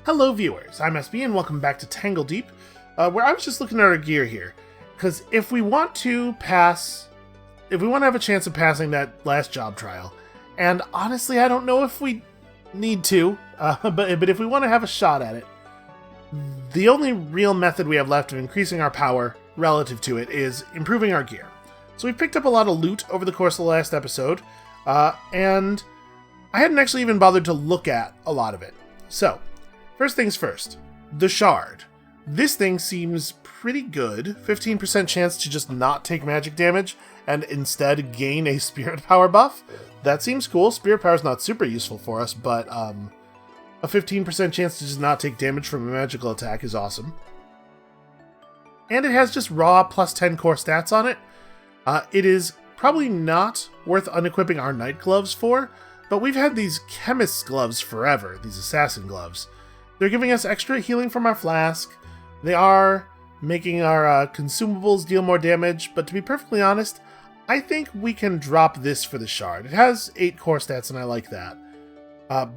Hello viewers, I'm SB and welcome back to Tangledeep, where I was just looking at our gear here. Because if we want to have a chance of passing that last job trial, and honestly I don't know if we need to, but if we want to have a shot at it, the only real method we have left of increasing our power relative to it is improving our gear. So we picked up a lot of loot over the course of the last episode, and I hadn't actually even bothered to look at a lot of it. So, first things first, the shard. This thing seems pretty good. 15% chance to just not take magic damage and instead gain a spirit power buff. That seems cool. Spirit power is not super useful for us, but a 15% chance to just not take damage from a magical attack is awesome. And it has just raw plus 10 core stats on it. It is probably not worth unequipping our knight gloves for, but we've had these chemist's gloves forever, these assassin gloves. They're giving us extra healing from our flask. They are making our consumables deal more damage, but to be perfectly honest, I think we can drop this for the shard. It has 8 core stats and I like that.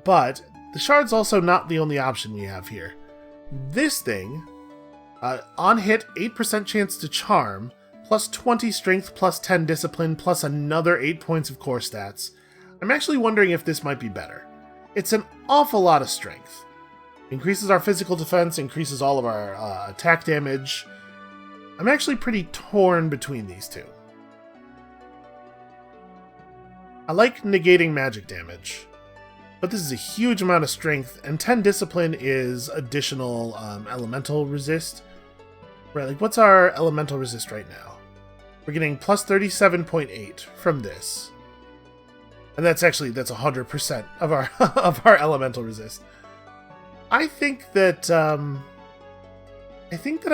But the shard's also not the only option we have here. This thing, on hit, 8% chance to charm, plus 20 strength, plus 10 discipline, plus another 8 points of core stats. I'm actually wondering if this might be better. It's an awful lot of strength. Increases our physical defense, increases all of our attack damage. I'm actually pretty torn between these two. I like negating magic damage, but this is a huge amount of strength, and 10 discipline is additional elemental resist. Right, like what's our elemental resist right now? We're getting plus 37.8 from this. And that's 100% of our of our elemental resist. I think that I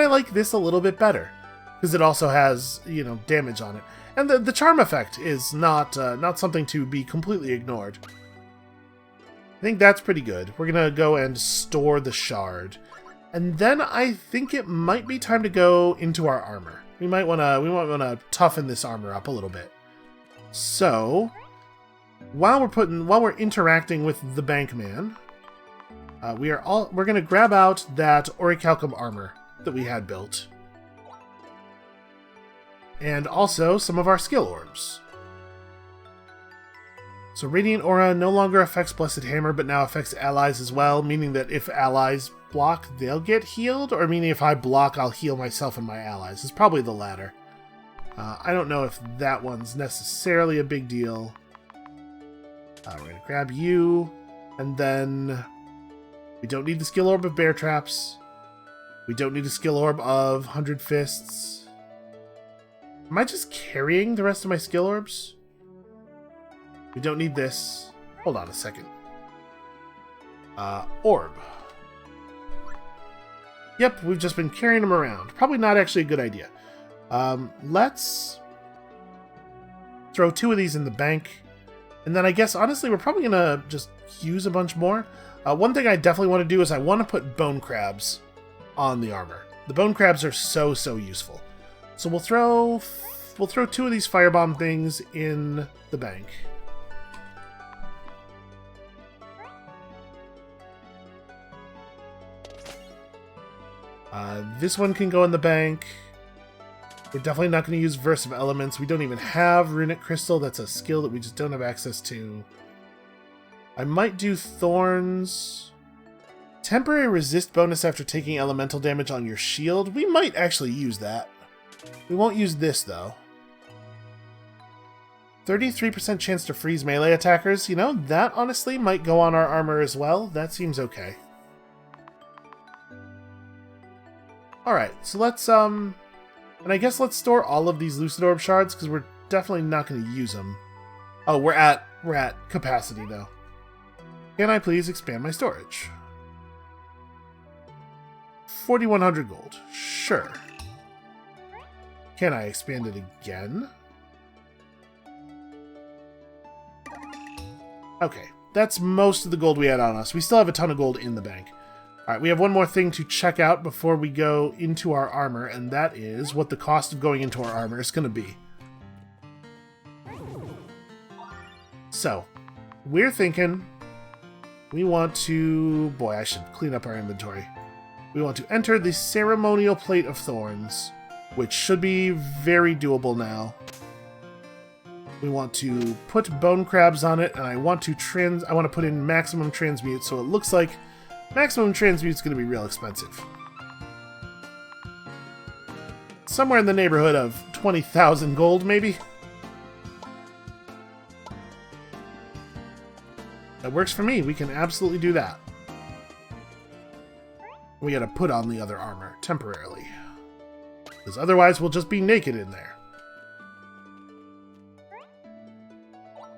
like this a little bit better because it also has, damage on it, and the charm effect is not something to be completely ignored. I think that's pretty good. We're gonna go and store the shard, and then I think it might be time to go into our armor. We might wanna toughen this armor up a little bit. So, while we're interacting with the bank man, we're gonna grab out that orichalcum armor that we had built, and also some of our skill orbs. So Radiant Aura no longer affects Blessed Hammer, but now affects allies as well, meaning that if allies block, they'll get healed, or meaning if I block, I'll heal myself and my allies. It's probably the latter. I don't know if that one's necessarily a big deal. We're going to grab you, and then we don't need the skill orb of bear traps. We don't need a skill orb of 100 fists. Am I just carrying the rest of my skill orbs? We don't need this. Hold on a second. Orb. Yep, we've just been carrying them around. Probably not actually a good idea. Let's throw 2 of these in the bank. And then I guess, honestly, we're probably going to just use a bunch more. One thing I definitely want to do is I want to put bone crabs on the armor. The bone crabs are so useful. So we'll throw 2 of these firebomb things in the bank. This one can go in the bank. We're definitely not going to use Verse of Elements. We don't even have Runic Crystal. That's a skill that we just don't have access to. I might do Thorns. Temporary resist bonus after taking elemental damage on your shield. We might actually use that. We won't use this, though. 33% chance to freeze melee attackers. That honestly might go on our armor as well. That seems okay. Alright, so let's, and I guess let's store all of these Lucid Orb shards, because we're definitely not going to use them. Oh, we're at capacity, though. Can I please expand my storage? 4,100 gold. Sure. Can I expand it again? Okay, that's most of the gold we had on us. We still have a ton of gold in the bank. Alright, we have one more thing to check out before we go into our armor, and that is what the cost of going into our armor is going to be. So, we're thinking we want to... Boy, I should clean up our inventory. We want to enter the Ceremonial Plate of Thorns, which should be very doable now. We want to put bone crabs on it, and I want to put in maximum transmute, so it looks like maximum transmute is going to be real expensive. Somewhere in the neighborhood of 20,000 gold, maybe? That works for me. We can absolutely do that. We gotta put on the other armor temporarily, because otherwise we'll just be naked in there.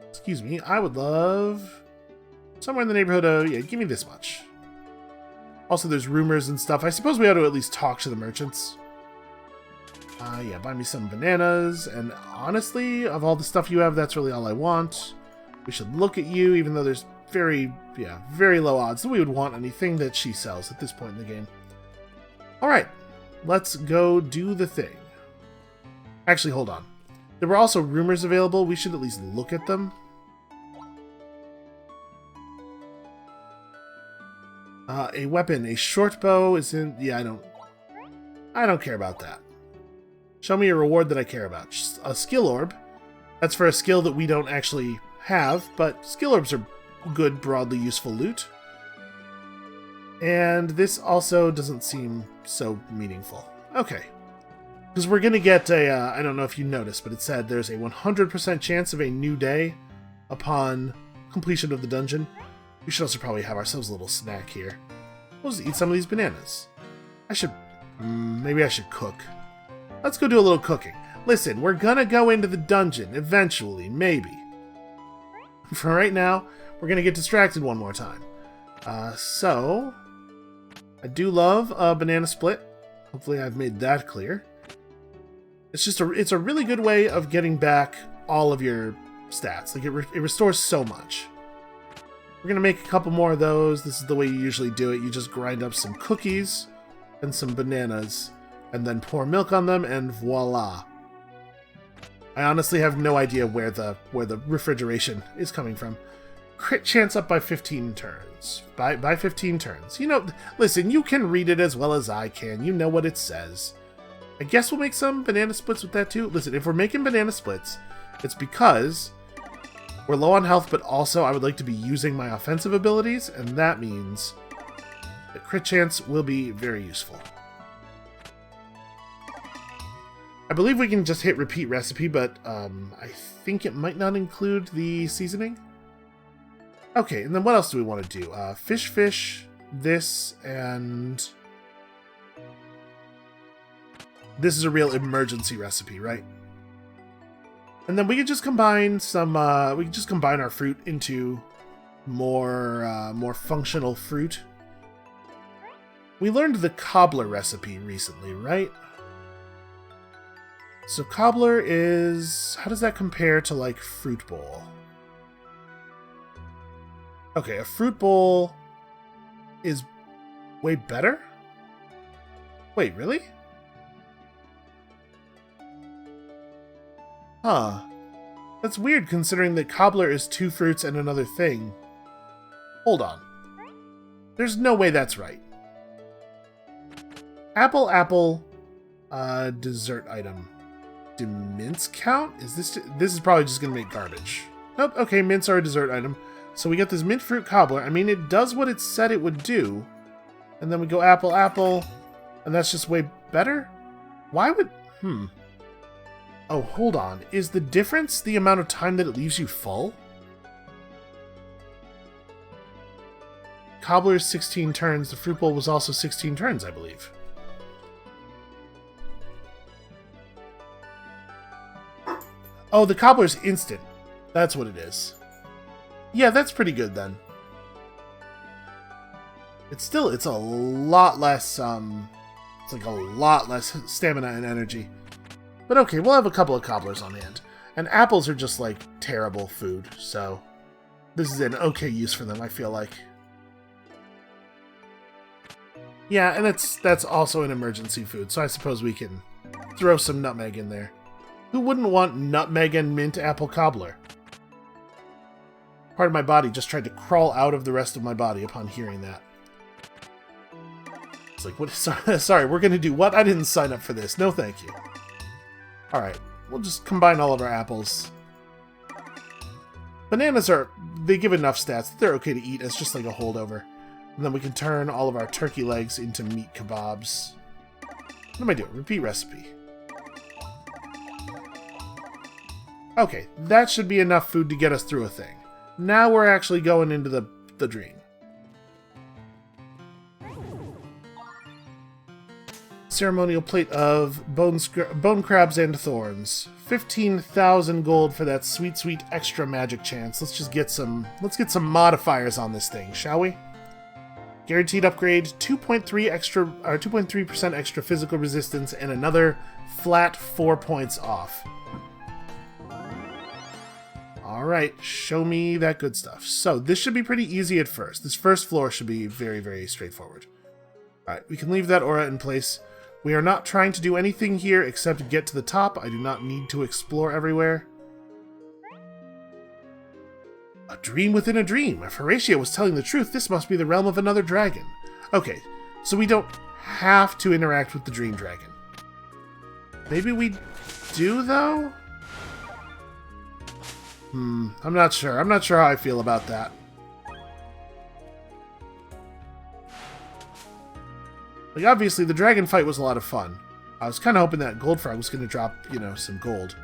Excuse me, I would love somewhere in the neighborhood of, yeah, give me this much. Also, there's rumors and stuff. I suppose we ought to at least talk to the merchants. Yeah, buy me some bananas, and honestly, of all the stuff you have, that's really all I want. We should look at you, even though there's very low odds that we would want anything that she sells at this point in the game. Alright, let's go do the thing. Actually, hold on. There were also rumors available. We should at least look at them. A weapon, a short bow is in... Yeah, I don't care about that. Show me a reward that I care about. A skill orb. That's for a skill that we don't actually have, but skill orbs are good, broadly useful loot. And this also doesn't seem so meaningful. Okay. Because we're going to get a... I don't know if you noticed, but it said there's a 100% chance of a new day upon completion of the dungeon. We should also probably have ourselves a little snack here. We'll just eat some of these bananas. Maybe I should cook. Let's go do a little cooking. Listen, we're gonna go into the dungeon eventually, maybe. For right now, we're gonna get distracted one more time. So, I do love a banana split. Hopefully I've made that clear. It's a really good way of getting back all of your stats. Like, it restores so much. We're going to make a couple more of those. This is the way you usually do it. You just grind up some cookies and some bananas, and then pour milk on them, and voila. I honestly have no idea where the refrigeration is coming from. Crit chance up by 15 turns. By 15 turns. You know, listen, you can read it as well as I can. You know what it says. I guess we'll make some banana splits with that too. Listen, if we're making banana splits, it's because we're low on health, but also I would like to be using my offensive abilities, and that means that crit chance will be very useful. I believe we can just hit repeat recipe, but I think it might not include the seasoning. Okay, and then what else do we want to do? Fish, this, and... This is a real emergency recipe, right? And then we could just combine some, we could just combine our fruit into more functional fruit. We learned the cobbler recipe recently, right? So cobbler is... How does that compare to, like, fruit bowl? Okay, a fruit bowl is way better? Wait, really? Huh. That's weird considering that cobbler is 2 fruits and another thing. Hold on. There's no way that's right. Apple, dessert item. Do mints count? This is probably just gonna make garbage. Nope, okay, mints are a dessert item. So we get this mint fruit cobbler. I mean, it does what it said it would do. And then we go apple, and that's just way better? Why would... Oh, hold on. Is the difference the amount of time that it leaves you full? Cobbler is 16 turns. The fruit bowl was also 16 turns, I believe. Oh, the cobbler's instant. That's what it is. Yeah, that's pretty good then. It's a lot less, it's like a lot less stamina and energy. But okay, we'll have a couple of cobblers on hand. And apples are just, like, terrible food, so this is an okay use for them, I feel like. Yeah, and that's also an emergency food, so I suppose we can throw some nutmeg in there. Who wouldn't want nutmeg and mint apple cobbler? part of my body just tried to crawl out of the rest of my body upon hearing that. It's like, what? Sorry, we're gonna do what? I didn't sign up for this. No, thank you. Alright, we'll just combine all of our apples. Bananas they give enough stats that they're okay to eat as just like a holdover. And then we can turn all of our turkey legs into meat kebabs. What am I doing? Repeat recipe. Okay, that should be enough food to get us through a thing. Now we're actually going into the dream. Ceremonial plate of bone crabs and thorns. 15,000 gold for that sweet, sweet extra magic chance. Let's get some modifiers on this thing, shall we? Guaranteed upgrade, 2.3% extra physical resistance, and another flat 4 points off. Alright, show me that good stuff. So, this should be pretty easy at first. This first floor should be very, very straightforward. Alright, we can leave that aura in place. We are not trying to do anything here except get to the top. I do not need to explore everywhere. A dream within a dream. If Horatio was telling the truth, this must be the realm of another dragon. Okay, so we don't have to interact with the dream dragon. Maybe we do, though? I'm not sure. I'm not sure how I feel about that. Like, obviously, the dragon fight was a lot of fun. I was kind of hoping that Goldfrog was going to drop, you know, some gold.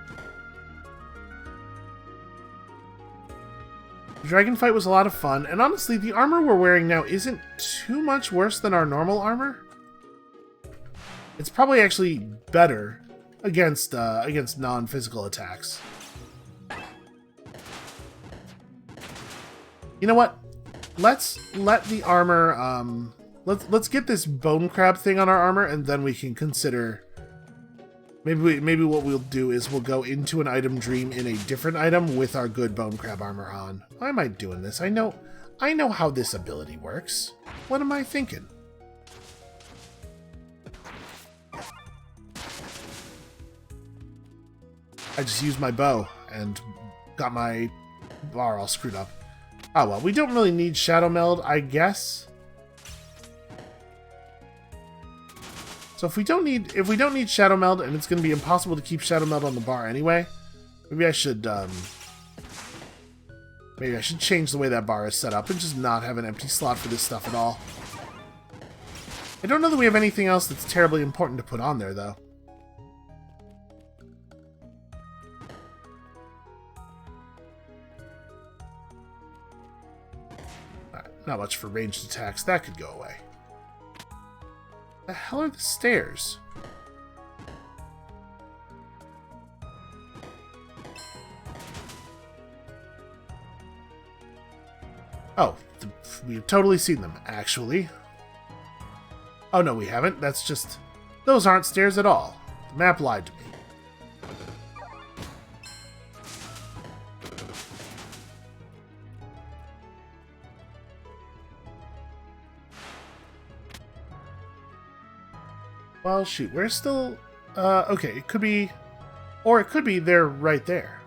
The dragon fight was a lot of fun, and honestly, the armor we're wearing now isn't too much worse than our normal armor. It's probably actually better against non-physical attacks. You know what? Let's let the armor, let's get this bone crab thing on our armor, and then we can consider... Maybe what we'll do is we'll go into an item dream in a different item with our good bone crab armor on. Why am I doing this? I know how this ability works. What am I thinking? I just used my bow and got my bar all screwed up. Oh well, we don't really need Shadow Meld, I guess. So if we don't need Shadow Meld, and it's going to be impossible to keep Shadow Meld on the bar anyway, maybe I should change the way that bar is set up and just not have an empty slot for this stuff at all. I don't know that we have anything else that's terribly important to put on there, though. Alright, not much for ranged attacks. That could go away. The hell are the stairs? Oh, we've totally seen them, actually. Oh no, we haven't. That's just... Those aren't stairs at all. The map lied to me. Well, shoot, we're still... okay, it could be... Or it could be they're right there.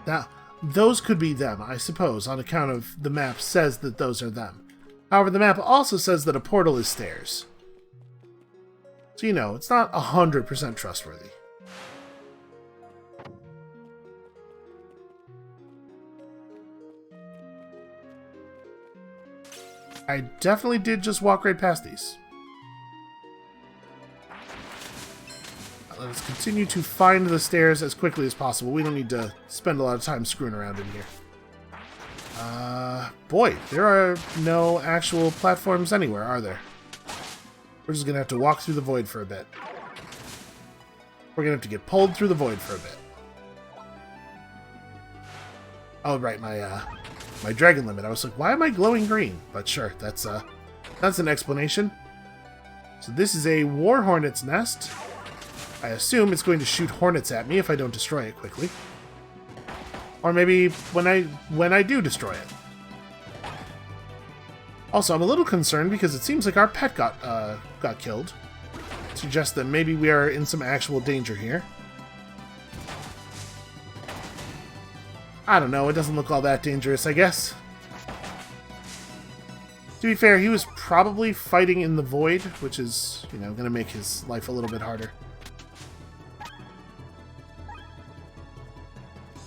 Now, those could be them, I suppose, on account of the map says that those are them. However, the map also says that a portal is stairs. So, you know, it's not 100% trustworthy. I definitely did just walk right past these. Let us continue to find the stairs as quickly as possible. We don't need to spend a lot of time screwing around in here. Boy, there are no actual platforms anywhere, are there? We're just going to have to walk through the void for a bit. We're going to have to get pulled through the void for a bit. Oh, right, my dragon limit. I was like, why am I glowing green? But sure, that's an explanation. So this is a war hornet's nest. I assume it's going to shoot hornets at me if I don't destroy it quickly. Or maybe when I do destroy it. Also, I'm a little concerned because it seems like our pet got killed. Suggests that maybe we are in some actual danger here. I don't know, it doesn't look all that dangerous, I guess. To be fair, he was probably fighting in the void, which is, you know, going to make his life a little bit harder.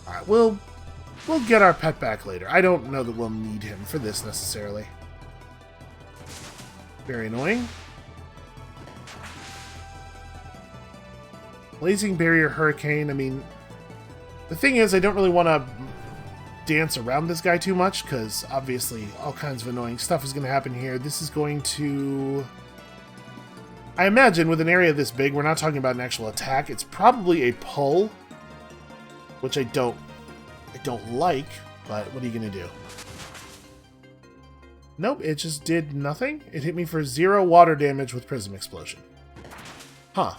Alright, we'll get our pet back later. I don't know that we'll need him for this necessarily. Very annoying. Blazing Barrier Hurricane, I mean, the thing is, I don't really want to dance around this guy too much, because obviously all kinds of annoying stuff is going to happen here. This is going to... I imagine with an area this big, we're not talking about an actual attack. It's probably a pull, which I don't like, but what are you going to do? Nope, it just did nothing. It hit me for 0 water damage with Prism Explosion. Huh.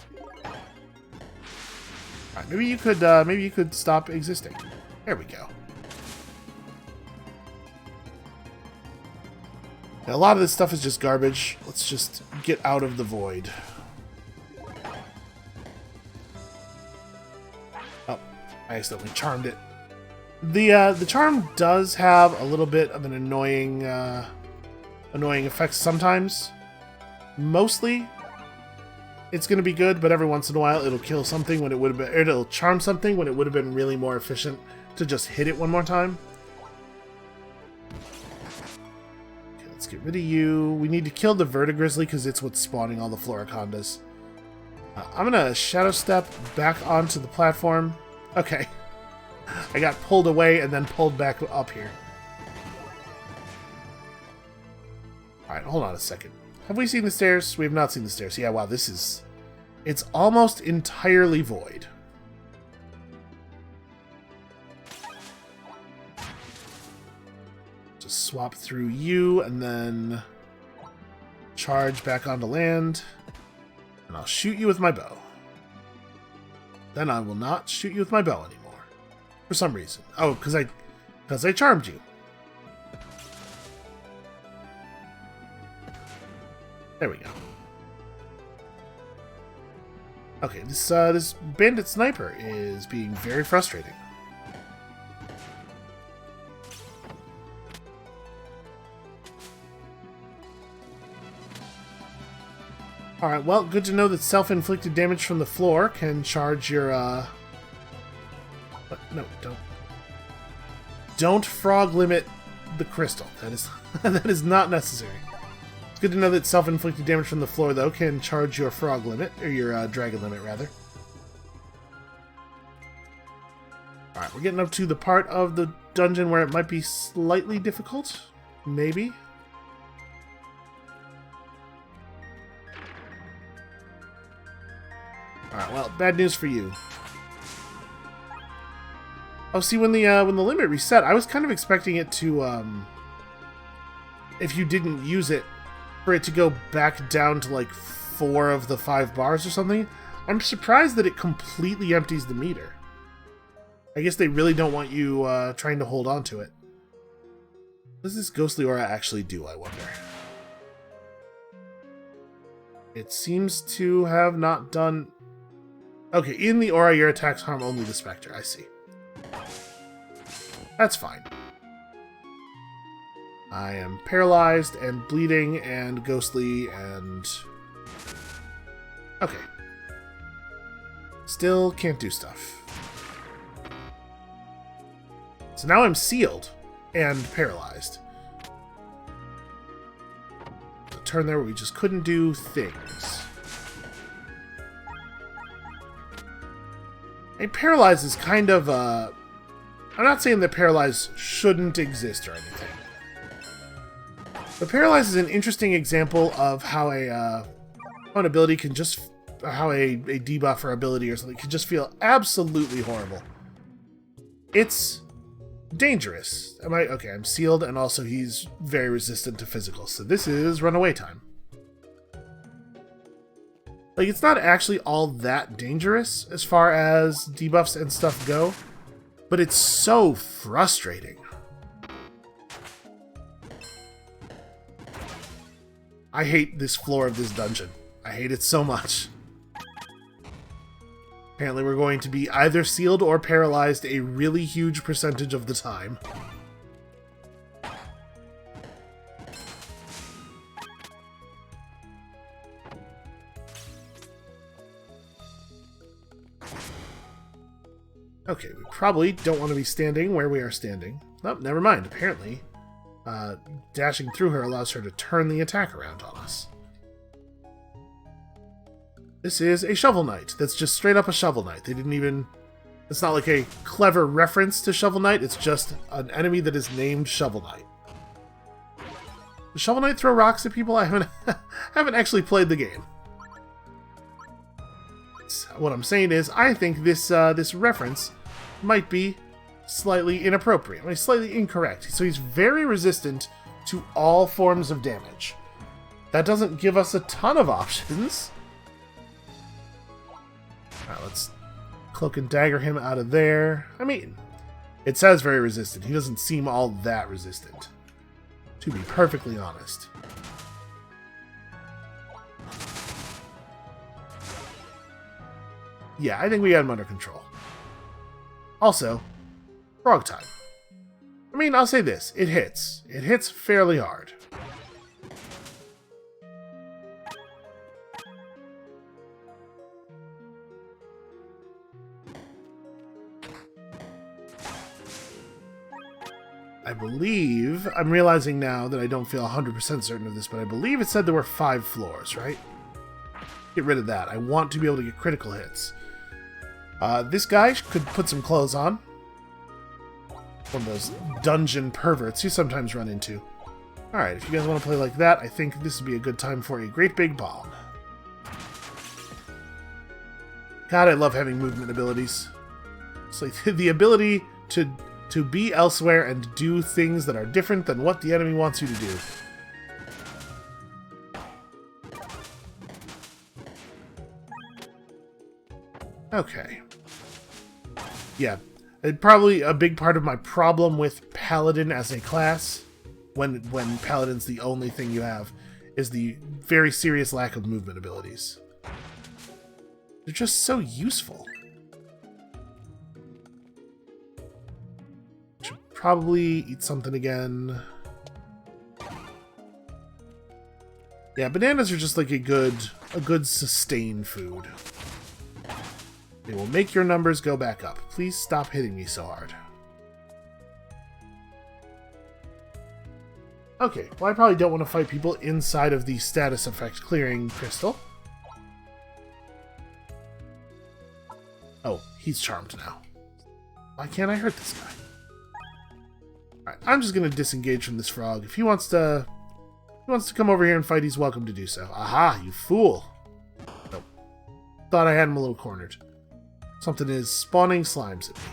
Alright, maybe you could stop existing. There we go. Now, a lot of this stuff is just garbage. Let's just get out of the void. Oh, I accidentally charmed it. The charm does have a little bit of an annoying effect sometimes. Mostly, it's going to be good, but every once in a while it'll kill something when it would have been, or it'll charm something when it would have been really more efficient to just hit it one more time. Okay, let's get rid of you. We need to kill the Vertigrizzly because it's what's spawning all the Floricondas. I'm going to Shadow Step back onto the platform. Okay. I got pulled away and then pulled back up here. Alright, hold on a second. Have we seen the stairs? We have not seen the stairs. Yeah, wow, this is... It's almost entirely void. Just swap through you and then charge back onto land. And I'll shoot you with my bow. Then I will not shoot you with my bow anymore. For some reason. Oh, because I charmed you. There we go. Okay, this bandit sniper is being very frustrating. Alright, well, good to know that self-inflicted damage from the floor can charge your, But no, don't. Don't frog limit the crystal. That is not necessary. It's good to know that self-inflicted damage from the floor, though, can charge your frog limit, or your dragon limit, rather. Alright, we're getting up to the part of the dungeon where it might be slightly difficult. Maybe. Alright, well, bad news for you. Oh, see, when the limit reset, I was kind of expecting it to, if you didn't use it, for it to go back down to, like, 4 of the 5 bars or something. I'm surprised that it completely empties the meter. I guess they really don't want you, trying to hold on to it. What does this Ghostly Aura actually do, I wonder? It seems to have not done... Okay, in the aura, your attacks harm only the Spectre, I see. That's fine. I am paralyzed and bleeding and ghostly and... Okay. Still can't do stuff. So now I'm sealed and paralyzed. A turn there where we just couldn't do things. And paralyzed is kind of a... I'm not saying that paralyze shouldn't exist or anything. But paralyze is an interesting example of how an ability can just... how a debuff or ability or something can just feel absolutely horrible. It's dangerous. Okay, I'm sealed, and also he's very resistant to physical, so this is runaway time. Like, it's not actually all that dangerous as far as debuffs and stuff go, but it's so frustrating. I hate this floor of this dungeon. I hate it so much. Apparently we're going to be either sealed or paralyzed a really huge percentage of the time. Okay, we probably don't want to be standing where we are standing. Oh, never mind. Apparently, dashing through her allows her to turn the attack around on us. This is a Shovel Knight. That's just straight up a Shovel Knight. They didn't even... It's not like a clever reference to Shovel Knight. It's just an enemy that is named Shovel Knight. Does Shovel Knight throw rocks at people? I haven't actually played the game. What I'm saying is, I think this reference might be slightly inappropriate, slightly incorrect. So he's very resistant to all forms of damage. That doesn't give us a ton of options. Alright, let's cloak and dagger him out of there. I mean, it says very resistant. He doesn't seem all that resistant, to be perfectly honest. Yeah, I think we got him under control. Also, frog time. I mean, I'll say this. It hits. It hits fairly hard. I believe, I'm realizing now that I don't feel 100% certain of this, but I believe it said there were 5 floors, right? Get rid of that. I want to be able to get critical hits. This guy could put some clothes on. One of those dungeon perverts you sometimes run into. Alright, if you guys want to play like that, I think this would be a good time for a great big bomb. God, I love having movement abilities. It's like the ability to be elsewhere and do things that are different than what the enemy wants you to do. Okay. Yeah, probably a big part of my problem with Paladin as a class, when Paladin's the only thing you have, is the very serious lack of movement abilities. They're just so useful. Should probably eat something again. Yeah, bananas are just like a good sustain food. They will make your numbers go back up. Please stop hitting me so hard. Okay, well I probably don't want to fight people inside of the status effect clearing crystal. Oh, he's charmed now. Why can't I hurt this guy? Alright, I'm just going to disengage from this frog. If he wants to come over here and fight, he's welcome to do so. Aha, you fool! Nope. Thought I had him a little cornered. Something is spawning slimes at me.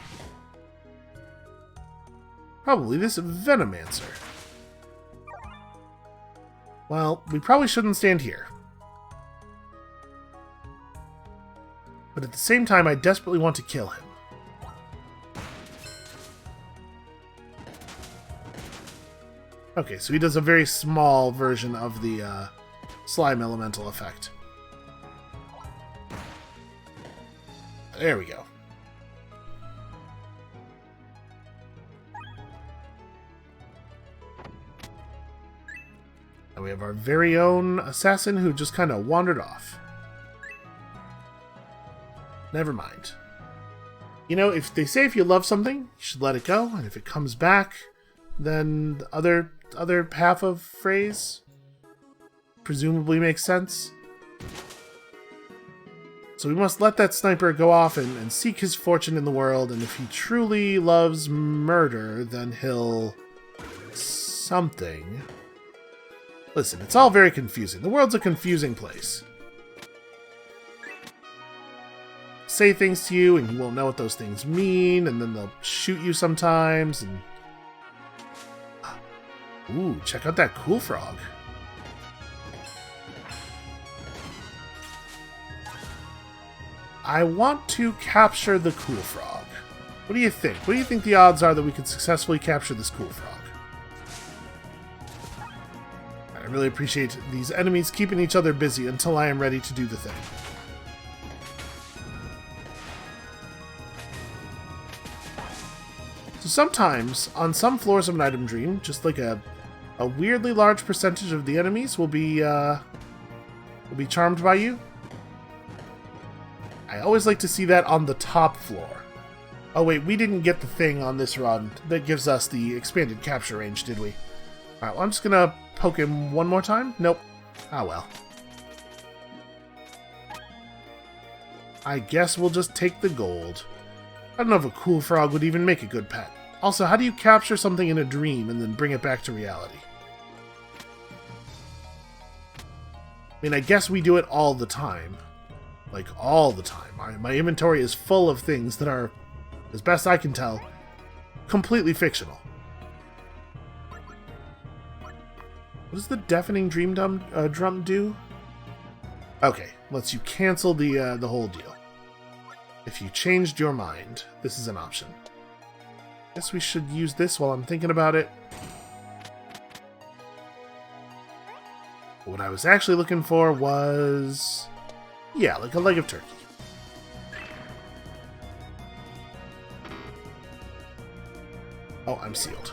Probably this Venomancer. Well, we probably shouldn't stand here. But at the same time, I desperately want to kill him. Okay, so he does a very small version of the slime elemental effect. There we go. And we have our very own assassin who just kind of wandered off. Never mind. You know, if they say if you love something, you should let it go, and if it comes back, then the other half of phrase presumably makes sense. So we must let that sniper go off and seek his fortune in the world, and if he truly loves murder, then he'll... something. Listen, it's all very confusing. The world's a confusing place. Say things to you, and you won't know what those things mean, and then they'll shoot you sometimes, and... Ooh, check out that cool frog. I want to capture the cool frog. What do you think? What do you think the odds are that we could successfully capture this cool frog? I really appreciate these enemies keeping each other busy until I am ready to do the thing. So sometimes, on some floors of an item dream, just like a weirdly large percentage of the enemies will be charmed by you. I always like to see that on the top floor. Oh wait, we didn't get the thing on this run that gives us the expanded capture range, did we? Alright, well, I'm just gonna poke him one more time. Nope. Ah well. I guess we'll just take the gold. I don't know if a cool frog would even make a good pet. Also, how do you capture something in a dream and then bring it back to reality? I mean, I guess we do it all the time. Like, all the time. My inventory is full of things that are, as best I can tell, completely fictional. What does the deafening dream drum do? Okay, lets you cancel the whole deal. If you changed your mind, this is an option. Guess we should use this while I'm thinking about it. What I was actually looking for was... yeah, like a leg of turkey. Oh, I'm sealed.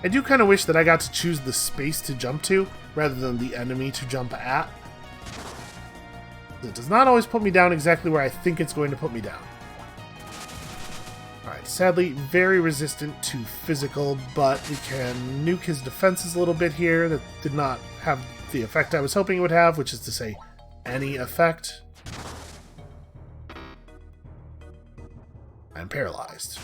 I do kind of wish that I got to choose the space to jump to, rather than the enemy to jump at. It does not always put me down exactly where I think it's going to put me down. Alright, sadly, very resistant to physical, but we can nuke his defenses a little bit here. That did not have the effect I was hoping it would have, which is to say, any effect. I'm paralyzed.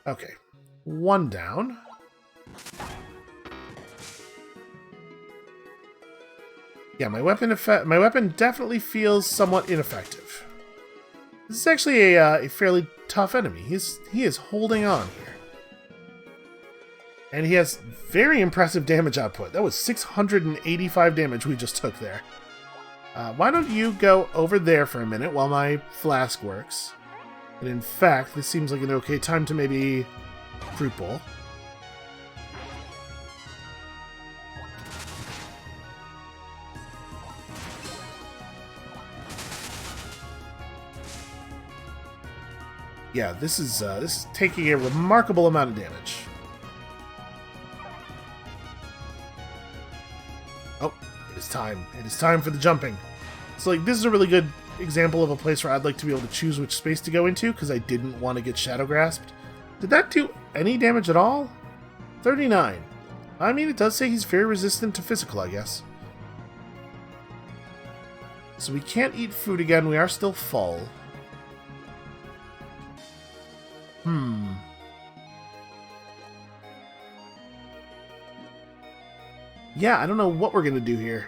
Okay, one down. Yeah, my weapon definitely feels somewhat ineffective. This is actually a fairly tough enemy. He is holding on here. And he has very impressive damage output. That was 685 damage we just took there. Why don't you go over there for a minute while my flask works? And in fact, this seems like an okay time to maybe fruit bowl. Yeah, this is taking a remarkable amount of damage. Oh, it is time. It is time for the jumping. So, like, this is a really good example of a place where I'd like to be able to choose which space to go into, because I didn't want to get shadow grasped. Did that do any damage at all? 39. I mean, it does say he's very resistant to physical, I guess. So we can't eat food again. We are still full. Yeah, I don't know what we're going to do here.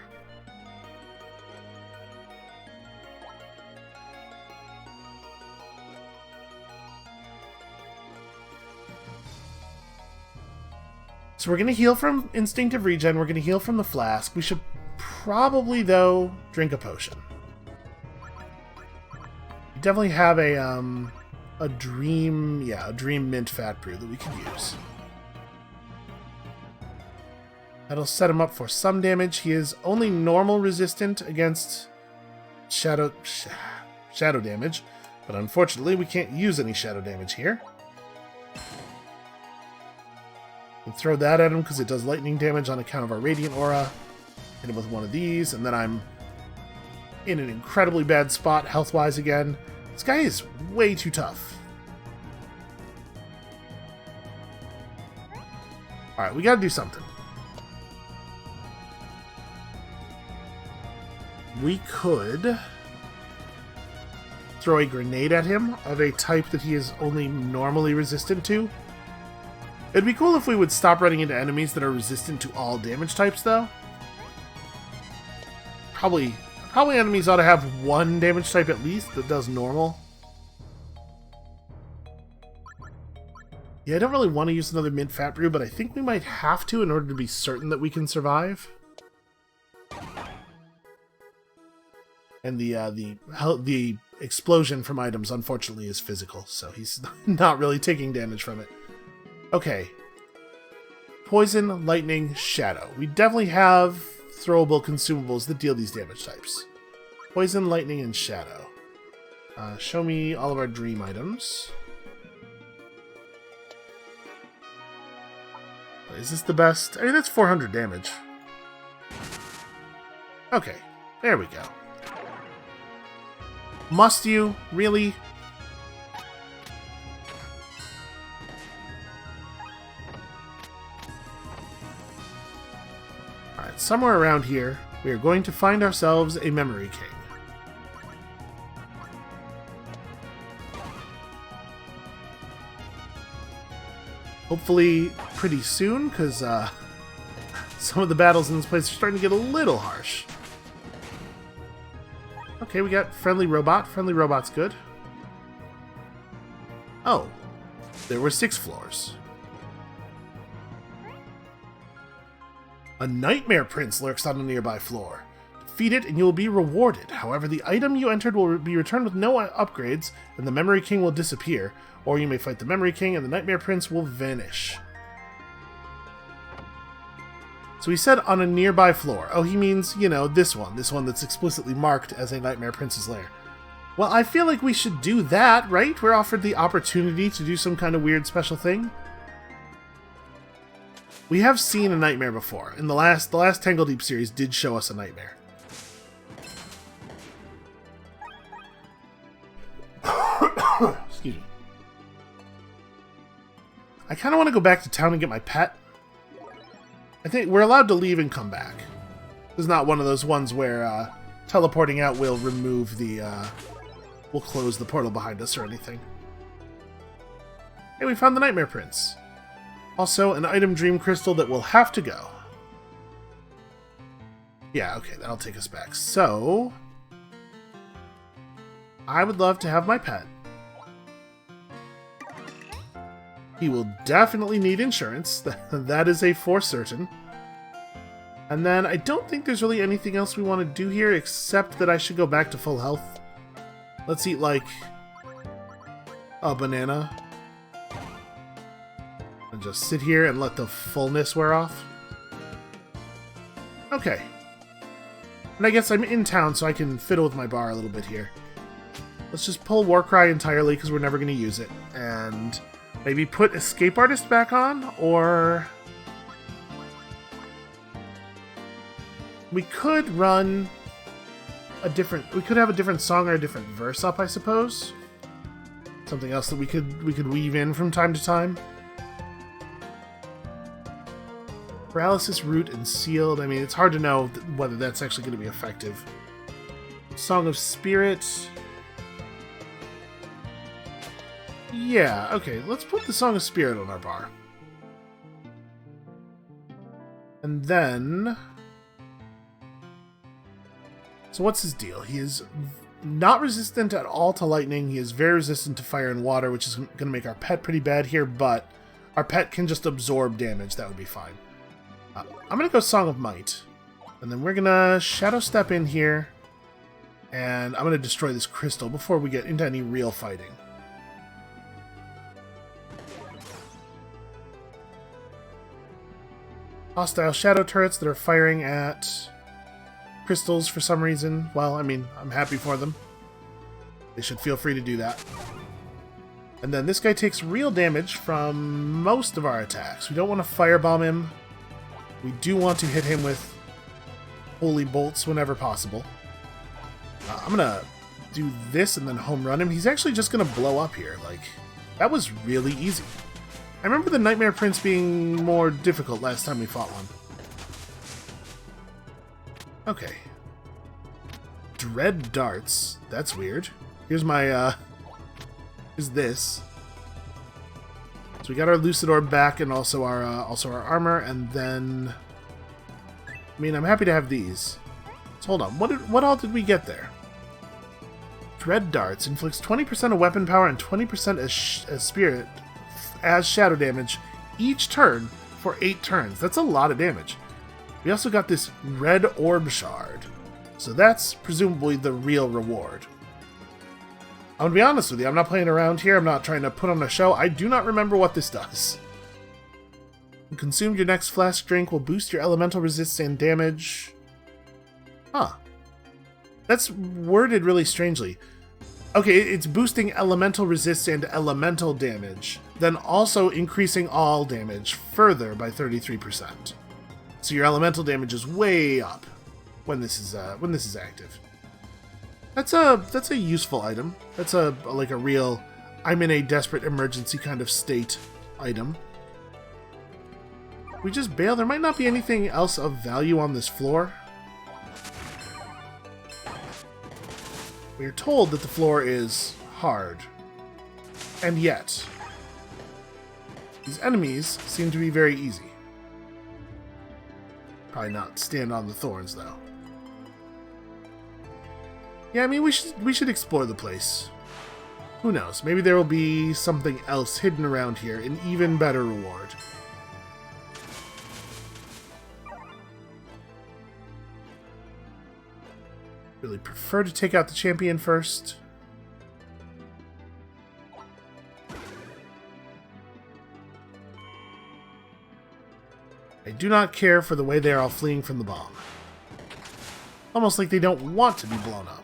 So we're going to heal from Instinctive Regen, we're going to heal from the Flask. We should probably, though, drink a potion. We definitely have a Dream Mint Fat Brew that we could use. That'll set him up for some damage. He is only normal resistant against shadow damage, but unfortunately we can't use any shadow damage here. And throw that at him because it does lightning damage on account of our Radiant Aura. Hit him with one of these, and then I'm in an incredibly bad spot health-wise again. This guy is way too tough. Alright, we gotta do something. We could throw a grenade at him of a type that he is only normally resistant to. It'd be cool if we would stop running into enemies that are resistant to all damage types, though. Probably enemies ought to have one damage type at least that does normal. Yeah, I don't really want to use another Mint Fat Brew, but I think we might have to in order to be certain that we can survive. And the explosion from items, unfortunately, is physical, so he's not really taking damage from it. Okay. Poison, lightning, shadow. We definitely have throwable consumables that deal these damage types. Poison, lightning, and shadow. Show me all of our dream items. Is this the best? I mean, that's 400 damage. Okay, there we go. Must you? Really? Alright, somewhere around here, we are going to find ourselves a Memory King. Hopefully pretty soon, because some of the battles in this place are starting to get a little harsh. Okay, we got friendly robot. Friendly robot's good. Oh, there were 6 floors. A nightmare prince lurks on a nearby floor. Defeat it and you will be rewarded. However, the item you entered will be returned with no upgrades, and the Memory King will disappear. Or you may fight the Memory King and the Nightmare Prince will vanish. So he said on a nearby floor. Oh, he means, you know, this one that's explicitly marked as a Nightmare Prince's lair. Well, I feel like we should do that, right? We're offered the opportunity to do some kind of weird special thing. We have seen a nightmare before. In the last Tangledeep series did show us a nightmare. Excuse me. I kind of want to go back to town and get my pet. I think we're allowed to leave and come back. This is not one of those ones where teleporting out will remove the... will close the portal behind us or anything. Hey, we found the Nightmare Prince. Also, an item dream crystal that will have to go. Yeah, okay, that'll take us back. So... I would love to have my pet. He will definitely need insurance. That is a for certain. And then I don't think there's really anything else we want to do here except that I should go back to full health. Let's eat, like, a banana. And just sit here and let the fullness wear off. Okay. And I guess I'm in town, so I can fiddle with my bar a little bit here. Let's just pull Warcry entirely, because we're never going to use it. And... maybe put Escape Artist back on, or... we could run a different... we could have a different song or a different verse up, I suppose. Something else that we could weave in from time to time. Paralysis, Root, and Sealed. I mean, it's hard to know whether that's actually going to be effective. Song of Spirit... yeah, okay, let's put the Song of Spirit on our bar. And then... so what's his deal? He is not resistant at all to lightning. He is very resistant to fire and water, which is going to make our pet pretty bad here, but our pet can just absorb damage. That would be fine. I'm going to go Song of Might. And then we're going to Shadow Step in here. And I'm going to destroy this crystal before we get into any real fighting. Hostile shadow turrets that are firing at crystals for some reason. Well, I mean, I'm happy for them. They should feel free to do that. And then this guy takes real damage from most of our attacks. We don't want to firebomb him. We do want to hit him with holy bolts whenever possible. I'm going to do this and then home run him. He's actually just going to blow up here. Like, that was really easy. I remember the Nightmare Prince being more difficult last time we fought one. Okay. Dread darts. That's weird. Here's my, here's this. So we got our Lucid Orb back and also our armor, and then... I mean, I'm happy to have these. So hold on, what all did we get there? Dread darts inflicts 20% of weapon power and 20% as spirit... as shadow damage each turn for 8 turns. That's a lot of damage. We also got this red orb shard. So that's presumably the real reward. I'm gonna be honest with you, I'm not playing around here, I'm not trying to put on a show. I do not remember what this does. Consume your next flask drink will boost your elemental resist and damage. Huh. That's worded really strangely. Okay, it's boosting elemental resist and elemental damage, then also increasing all damage further by 33%. So your elemental damage is way up when this is active. That's a useful item. That's like a real I'm in a desperate emergency kind of state item. We just bail. There might not be anything else of value on this floor. We are told that the floor is hard. And yet, these enemies seem to be very easy. Probably not stand on the thorns, though. Yeah, I mean, we should explore the place. Who knows? Maybe there will be something else hidden around here, an even better reward. Really prefer to take out the champion first. I do not care for the way they are all fleeing from the bomb. Almost like they don't want to be blown up.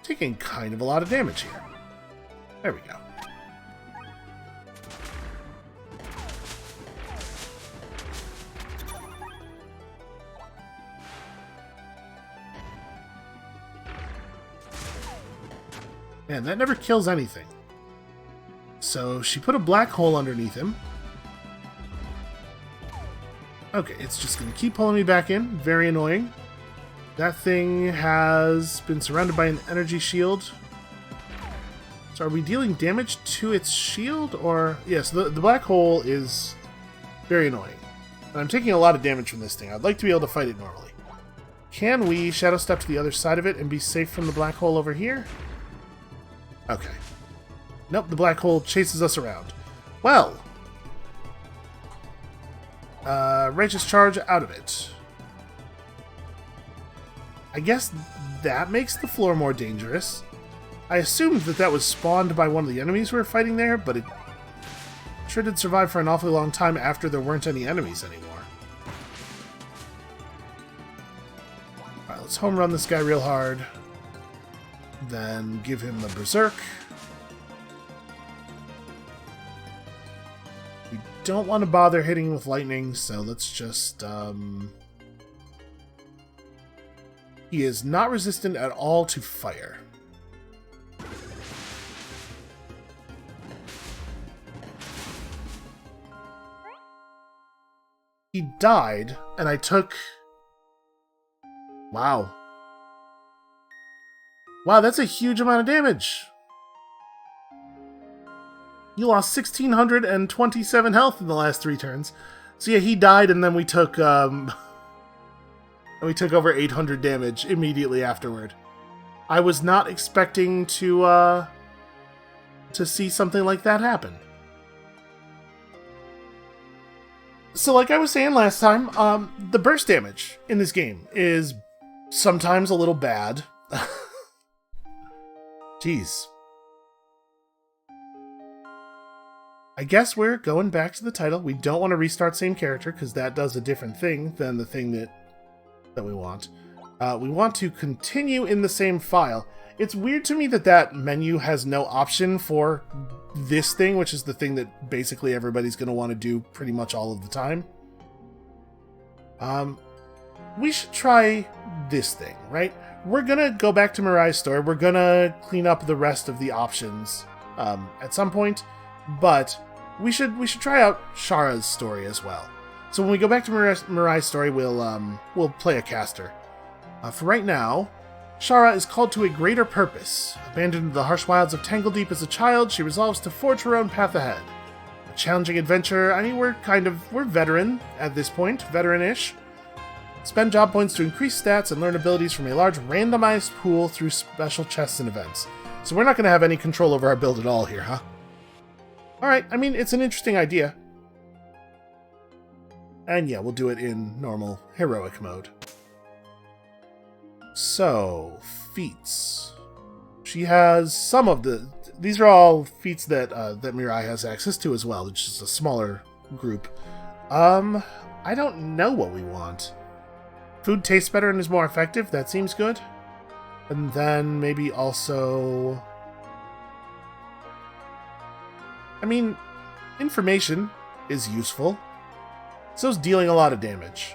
Taking kind of a lot of damage here. There we go. Man, that never kills anything. So she put a black hole underneath him. Okay, it's just going to keep pulling me back in. Very annoying. That thing has been surrounded by an energy shield. So are we dealing damage to its shield? Or yes, the black hole is very annoying. And I'm taking a lot of damage from this thing. I'd like to be able to fight it normally. Can we shadow step to the other side of it and be safe from the black hole over here? Okay. Nope, the black hole chases us around. Well. Righteous charge out of it. I guess that makes the floor more dangerous. I assumed that was spawned by one of the enemies we were fighting there, but it sure did survive for an awfully long time after there weren't any enemies anymore. Alright, let's home run this guy real hard. Then give him the berserk. We don't want to bother hitting with lightning, so let's just... He is not resistant at all to fire. He died, and I took... Wow. Wow, that's a huge amount of damage. You lost 1,627 health in the last 3 turns. So yeah, he died, and then we took over 800 damage immediately afterward. I was not expecting to see something like that happen. So like I was saying last time, the burst damage in this game is sometimes a little bad. Jeez. I guess we're going back to the title. We don't want to restart same character, because that does a different thing than the thing that we want. We want to continue in the same file. It's weird to me that menu has no option for this thing, which is the thing that basically everybody's going to want to do pretty much all of the time. We should try this thing, right? We're going to go back to Mirai's story. We're going to clean up the rest of the options at some point, but we should try out Shara's story as well. So when we go back to Mirai's story, we'll play a caster. For right now, Shara is called to a greater purpose. Abandoned in the harsh wilds of Tangledeep as a child, she resolves to forge her own path ahead. A challenging adventure. I mean, we're veteran at this point, veteran-ish. Spend job points to increase stats and learn abilities from a large randomized pool through special chests and events. So we're not going to have any control over our build at all here, huh? Alright, I mean, it's an interesting idea. And yeah, we'll do it in normal heroic mode. So, feats. She has some of the... These are all feats that Mirai has access to as well, which is a smaller group. I don't know what we want. Food tastes better and is more effective. That seems good. And then maybe also... I mean, information is useful. So's dealing a lot of damage.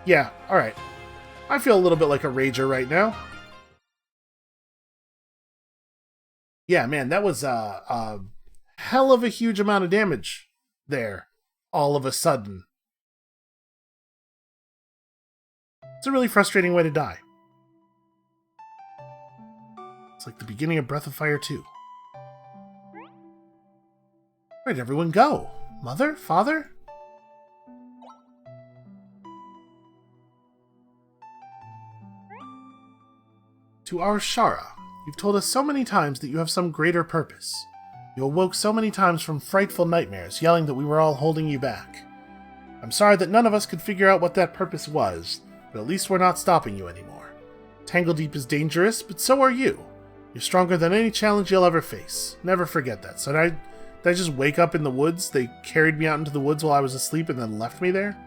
Yeah, alright. I feel a little bit like a rager right now. Yeah, man, that was a hell of a huge amount of damage there, all of a sudden. It's a really frustrating way to die. It's like the beginning of Breath of Fire 2. Where'd everyone go? Mother? Father? To our Shara, you've told us so many times that you have some greater purpose. You awoke so many times from frightful nightmares, yelling that we were all holding you back. I'm sorry that none of us could figure out what that purpose was, but at least we're not stopping you anymore. Tangledeep is dangerous, but so are you. You're stronger than any challenge you'll ever face. Never forget that. So did I just wake up in the woods? They carried me out into the woods while I was asleep and then left me there?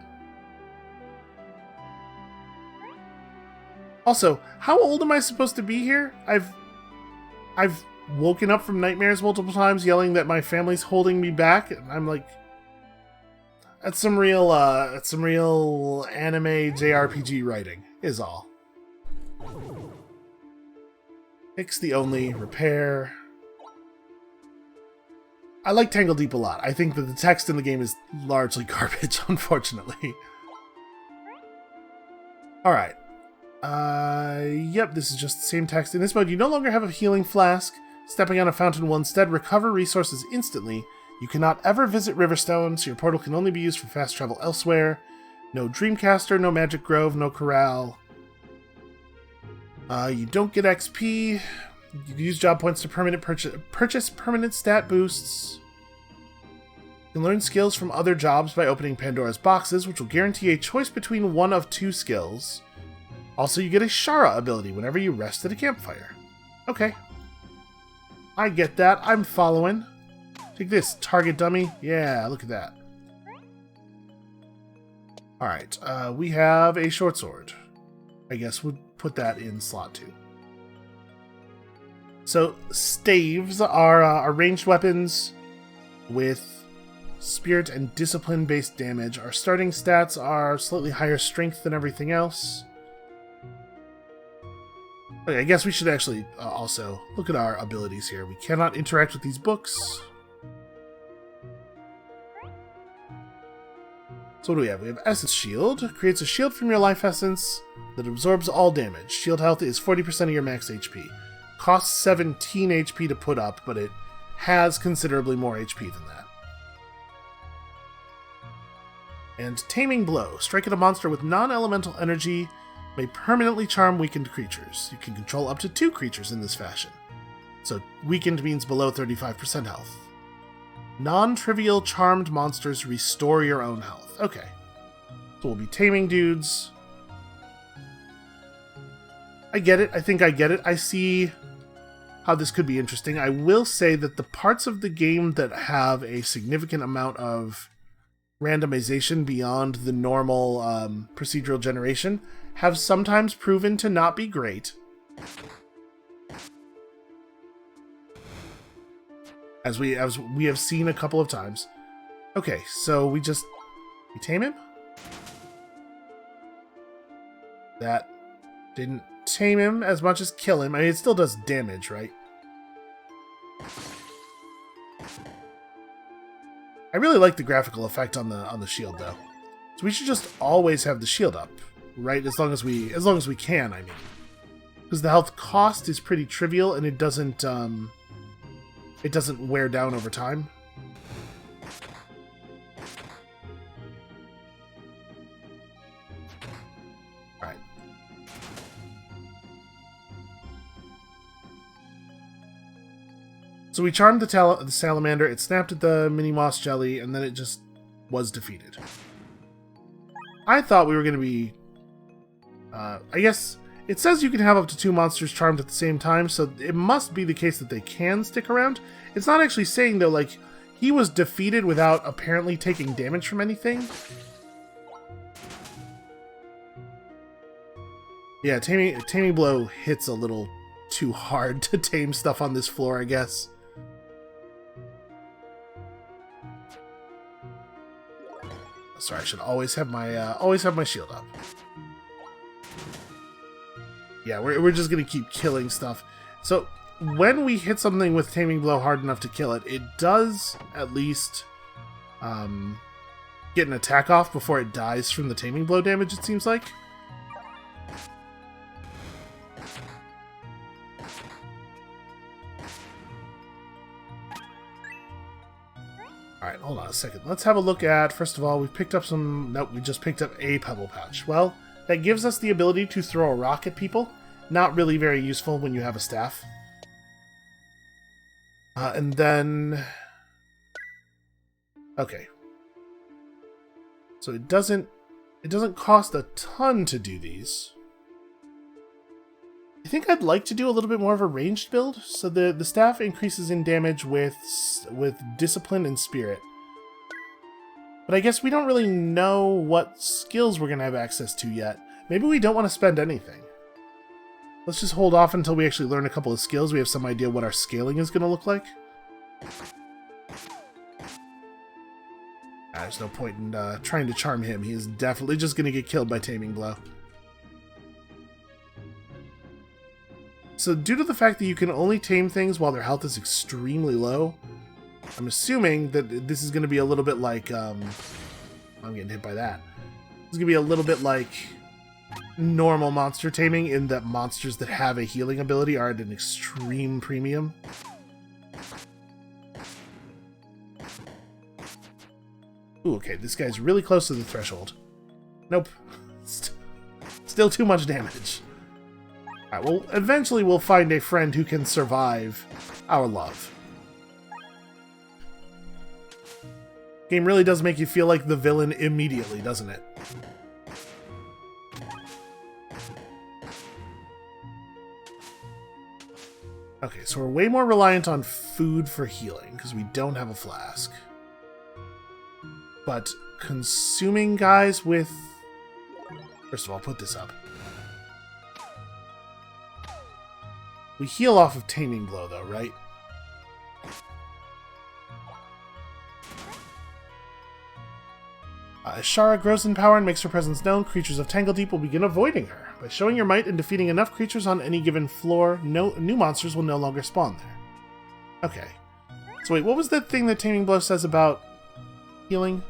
Also, how old am I supposed to be here? I've woken up from nightmares multiple times yelling that my family's holding me back, and I'm like... That's some real anime JRPG writing, is all. Fix the only, repair... I like Tangledeep a lot. I think that the text in the game is largely garbage, unfortunately. Alright. Yep, this is just the same text. In this mode, you no longer have a healing flask. Stepping on a fountain will instead recover resources instantly. You cannot ever visit Riverstone, so your portal can only be used for fast travel elsewhere. No Dreamcaster, no Magic Grove, no Corral. You don't get XP. You can use job points to purchase permanent stat boosts. You can learn skills from other jobs by opening Pandora's boxes, which will guarantee a choice between one of two skills. Also, you get a Shara ability whenever you rest at a campfire. Okay. I get that. I'm following. Take this, target dummy. Yeah, look at that. Alright, we have a short sword. I guess we'll put that in slot 2. So, staves are ranged weapons with spirit and discipline-based damage. Our starting stats are slightly higher strength than everything else. Okay, I guess we should actually also look at our abilities here. We cannot interact with these books. So what do we have? We have Essence Shield. Creates a shield from your life essence that absorbs all damage. Shield health is 40% of your max HP. Costs 17 HP to put up, but it has considerably more HP than that. And Taming Blow. Strike at a monster with non-elemental energy. May permanently charm weakened creatures. You can control up to 2 creatures in this fashion. So weakened means below 35% health. Non-trivial charmed monsters restore your own health. Okay. So we'll be taming dudes. I get it. I think I get it. I see how this could be interesting. I will say that the parts of the game that have a significant amount of randomization beyond the normal procedural generation have sometimes proven to not be great. As we have seen a couple of times. Okay, so we tame him? That didn't tame him as much as kill him. I mean, it still does damage, right? I really like the graphical effect on the shield, though. So we should just always have the shield up, right? As long as we can, I mean, because the health cost is pretty trivial and it doesn't wear down over time. All right. So we charmed the salamander, it snapped at the mini moss jelly, and then it just was defeated. I thought we were going to be... I guess it says you can have up to 2 monsters charmed at the same time, so it must be the case that they can stick around. It's not actually saying, though, like, he was defeated without apparently taking damage from anything. Yeah, taming blow hits a little too hard to tame stuff on this floor, I guess. Sorry, I should always have my shield up. Yeah, we're just gonna keep killing stuff. So when we hit something with taming blow hard enough to kill it, it does at least get an attack off before it dies from the taming blow damage, it seems like. Alright, hold on a second. Let's have a look at, first of all, we picked up some... Nope, we just picked up a pebble pouch. Well, that gives us the ability to throw a rock at people. Not really very useful when you have a staff. And then... Okay. So it doesn't cost a ton to do these. I think I'd like to do a little bit more of a ranged build. So the staff increases in damage with discipline and spirit. But I guess we don't really know what skills we're going to have access to yet. Maybe we don't want to spend anything. Let's just hold off until we actually learn a couple of skills. We have some idea what our scaling is going to look like. There's no point in trying to charm him. He is definitely just going to get killed by taming blow. So due to the fact that you can only tame things while their health is extremely low, I'm assuming that this is going to be a little bit like... I'm getting hit by that. It's going to be a little bit like normal monster taming, in that monsters that have a healing ability are at an extreme premium. Ooh, okay, this guy's really close to the threshold. Nope. Still too much damage. Alright, well, eventually we'll find a friend who can survive our love. Game really does make you feel like the villain immediately, doesn't it? Okay, so we're way more reliant on food for healing, because we don't have a flask. But consuming guys with... First of all, put this up. We heal off of Taming Blow, though, right? As Shara grows in power and makes her presence known, creatures of Tangledeep will begin avoiding her. By showing your might and defeating enough creatures on any given floor, new monsters will no longer spawn there. Okay. So wait, what was that thing that Taming Blow says about healing?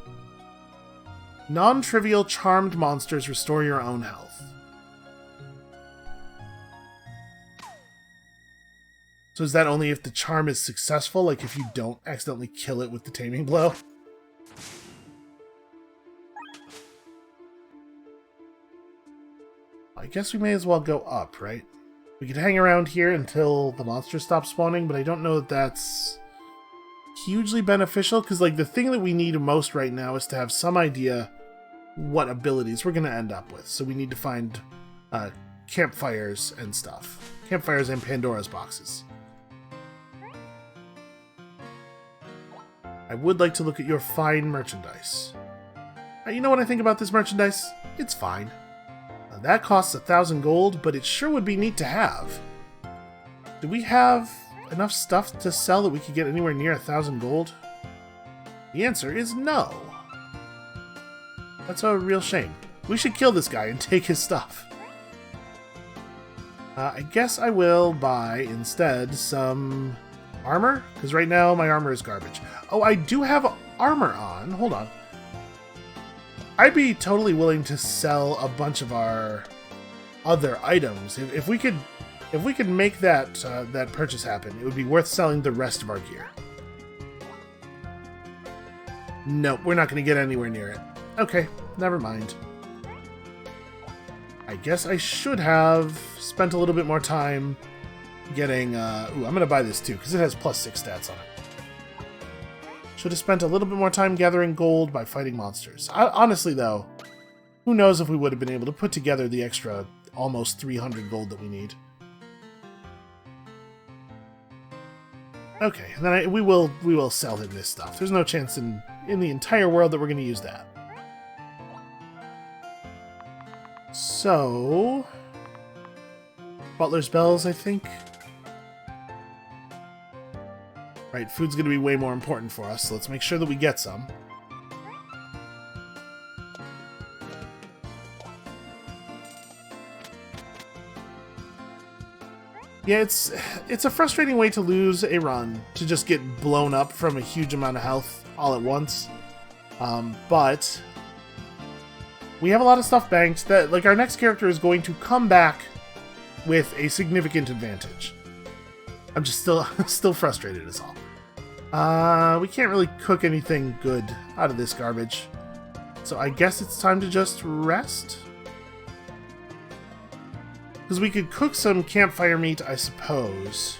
Non-trivial charmed monsters restore your own health. So is that only if the charm is successful? Like if you don't accidentally kill it with the Taming Blow? I guess we may as well go up, right? We could hang around here until the monsters stop spawning, but I don't know if that's hugely beneficial, because like the thing that we need most right now is to have some idea what abilities we're going to end up with. So we need to find campfires and stuff. Campfires and Pandora's boxes. I would like to look at your fine merchandise. You know what I think about this merchandise? It's fine. That costs 1,000 gold, but it sure would be neat to have. Do we have enough stuff to sell that we could get anywhere near 1,000 gold? The answer is no. That's a real shame. We should kill this guy and take his stuff. I guess I will buy, instead, some armor, because right now my armor is garbage. Oh, I do have armor on. Hold on. I'd be totally willing to sell a bunch of our other items. If we could make that that purchase happen, it would be worth selling the rest of our gear. Nope, we're not going to get anywhere near it. Okay, never mind. I guess I should have spent a little bit more time getting... ooh, I'm going to buy this too, because it has +6 stats on it. Should have spent a little bit more time gathering gold by fighting monsters. Honestly, though, who knows if we would have been able to put together the extra almost 300 gold that we need. Okay, and then we will sell him this stuff. There's no chance in the entire world that we're going to use that. So, Butler's bells, I think. Right, food's going to be way more important for us, so let's make sure that we get some. Yeah, it's a frustrating way to lose a run, to just get blown up from a huge amount of health all at once. But we have a lot of stuff banked that, like, our next character is going to come back with a significant advantage. I'm just still frustrated is all. We can't really cook anything good out of this garbage. So I guess it's time to just rest? Because we could cook some campfire meat, I suppose.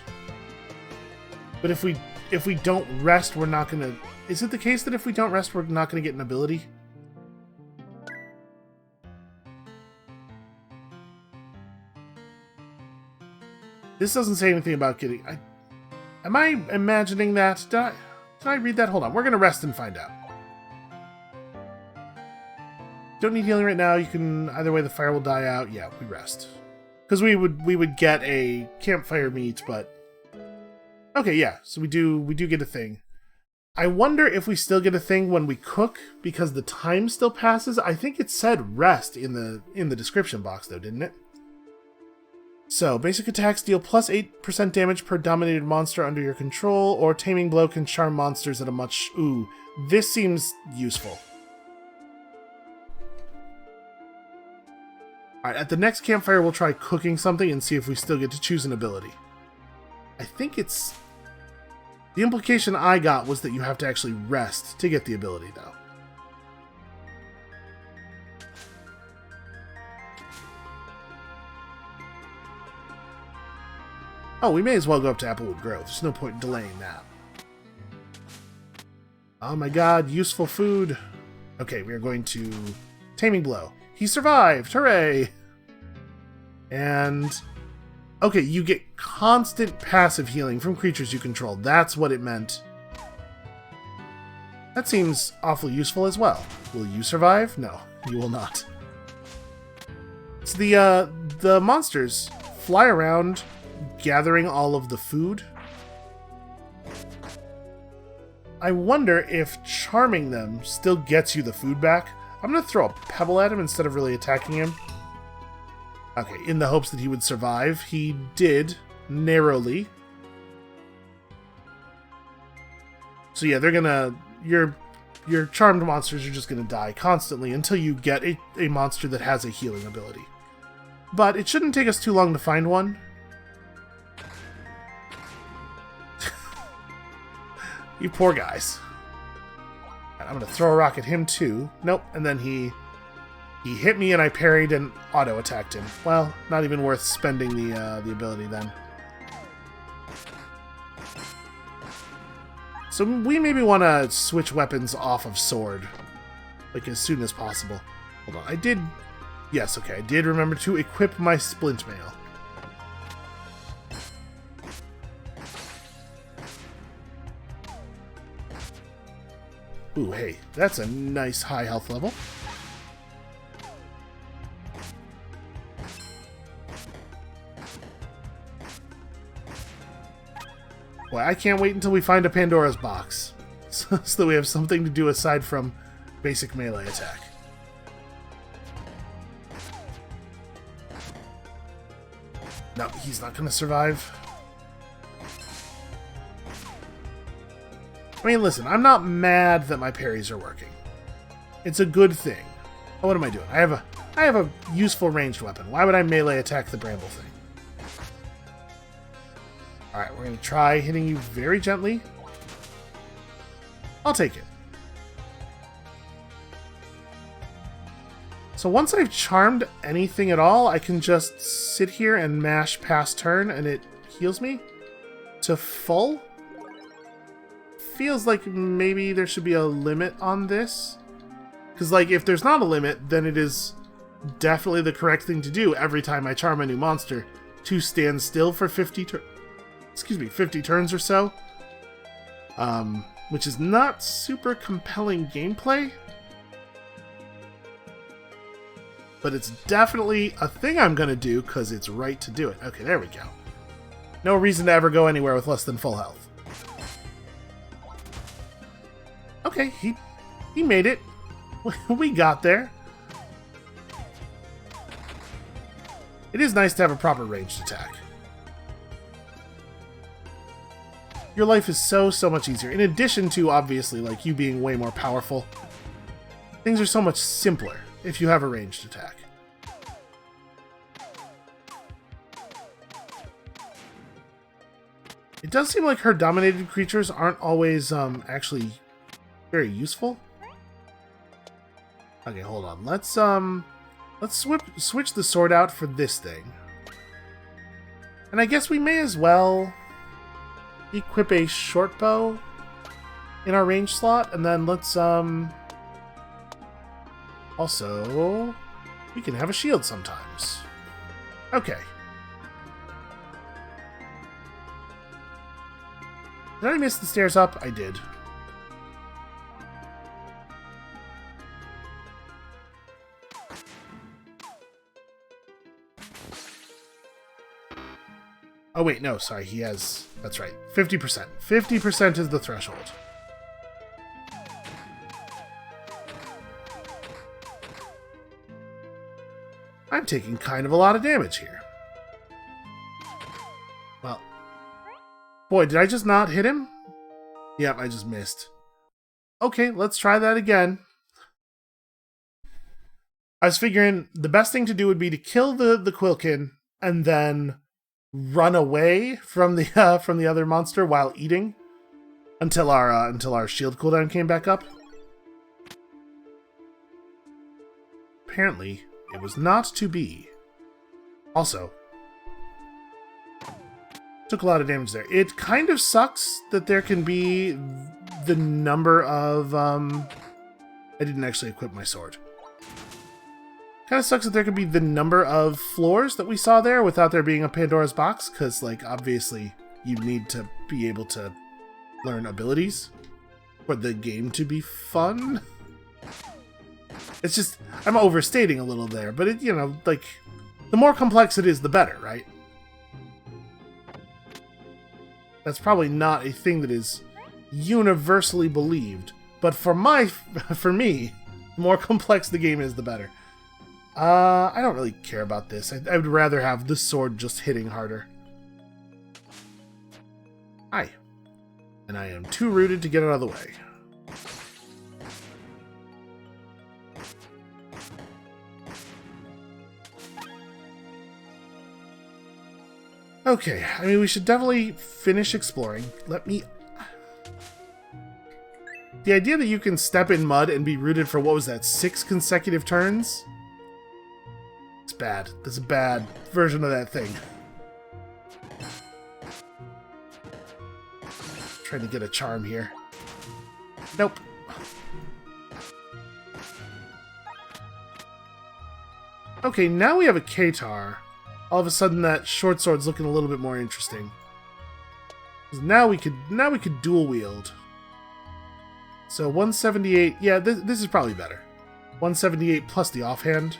But if we don't rest, we're not gonna... Is it the case that if we don't rest, we're not gonna get an ability? This doesn't say anything about getting... Am I imagining that? Did I read that? Hold on. We're gonna rest and find out. Don't need healing right now. You can... Either way, the fire will die out. Yeah, we rest. Because we would get a campfire meat, but... Okay, yeah. So we do get a thing. I wonder if we still get a thing when we cook, because the time still passes. I think it said rest in the description box, though, didn't it? So, basic attacks deal plus 8% damage per dominated monster under your control, or taming blow can charm monsters at a much... Ooh, this seems useful. Alright, at the next campfire, we'll try cooking something and see if we still get to choose an ability. I think it's... The implication I got was that you have to actually rest to get the ability, though. Oh, we may as well go up to Applewood Grove. There's no point in delaying that. Oh my god, useful food. Okay, we are going to... Taming Blow. He survived! Hooray! And... Okay, you get constant passive healing from creatures you control. That's what it meant. That seems awfully useful as well. Will you survive? No, you will not. So the monsters fly around gathering all of the food. I wonder if charming them still gets you the food back. I'm going to throw a pebble at him instead of really attacking him. Okay, in the hopes that he would survive. He did, narrowly. So yeah, they're gonna... Your charmed monsters are just gonna die constantly until you get a monster that has a healing ability. But it shouldn't take us too long to find one. You poor guys. And I'm gonna throw a rock at him too. Nope, and then he hit me and I parried and auto-attacked him. Well, not even worth spending the ability then. So we maybe want to switch weapons off of sword. Like, as soon as possible. Hold on, I did... Yes, okay, I did remember to equip my splint mail. Ooh, hey, that's a nice high health level. Boy, I can't wait until we find a Pandora's box. So that we have something to do aside from basic melee attack. No, he's not going to survive. I mean, listen, I'm not mad that my parries are working. It's a good thing. Oh, what am I doing? I have a useful ranged weapon. Why would I melee attack the bramble thing? Alright, we're going to try hitting you very gently. I'll take it. So once I've charmed anything at all, I can just sit here and mash past turn and it heals me to full. Feels like maybe there should be a limit on this. Because, like, if there's not a limit, then it is definitely the correct thing to do every time I charm a new monster to stand still for 50 turns or so. Which is not super compelling gameplay. but it's definitely a thing I'm going to do because it's right to do it. Okay, there we go. No reason to ever go anywhere with less than full health. Okay, he made it. We got there. It is nice to have a proper ranged attack. Your life is so much easier. In addition to, obviously, like, you being way more powerful, things are so much simpler if you have a ranged attack. It does seem like her dominated creatures aren't always actually very useful. Okay, hold on. Let's switch the sword out for this thing. And I guess we may as well equip a short bow in our range slot, and then let's also we can have a shield sometimes. Okay. Did I miss the stairs up? I did. Oh wait, no, sorry, he has... That's right, 50%. 50% is the threshold. I'm taking kind of a lot of damage here. Well... Boy, did I just not hit him? Yep, I just missed. Okay, let's try that again. I was figuring the best thing to do would be to kill the Quilkin and then run away from the other monster while eating until our shield cooldown came back up. Apparently, it was not to be. Also, took a lot of damage there. It kind of sucks that there can be the number of I didn't actually equip my sword. Kind of sucks that there could be the number of floors that we saw there without there being a Pandora's box, because, like, obviously you need to be able to learn abilities for the game to be fun. It's just, I'm overstating a little there, but it, you know, like, the more complex it is, the better, right? That's probably not a thing that is universally believed, but for me, the more complex the game is, the better. I don't really care about this. I would rather have the sword just hitting harder. Hi. And I am too rooted to get out of the way. Okay, I mean, we should definitely finish exploring. The idea that you can step in mud and be rooted for, what was that, 6 consecutive turns? It's bad. There's a bad version of that thing. Trying to get a charm here. Nope. Okay, now we have a Katar. All of a sudden that short sword's looking a little bit more interesting. 'Cause now we could dual wield. So 178, yeah, this is probably better. 178 plus the offhand.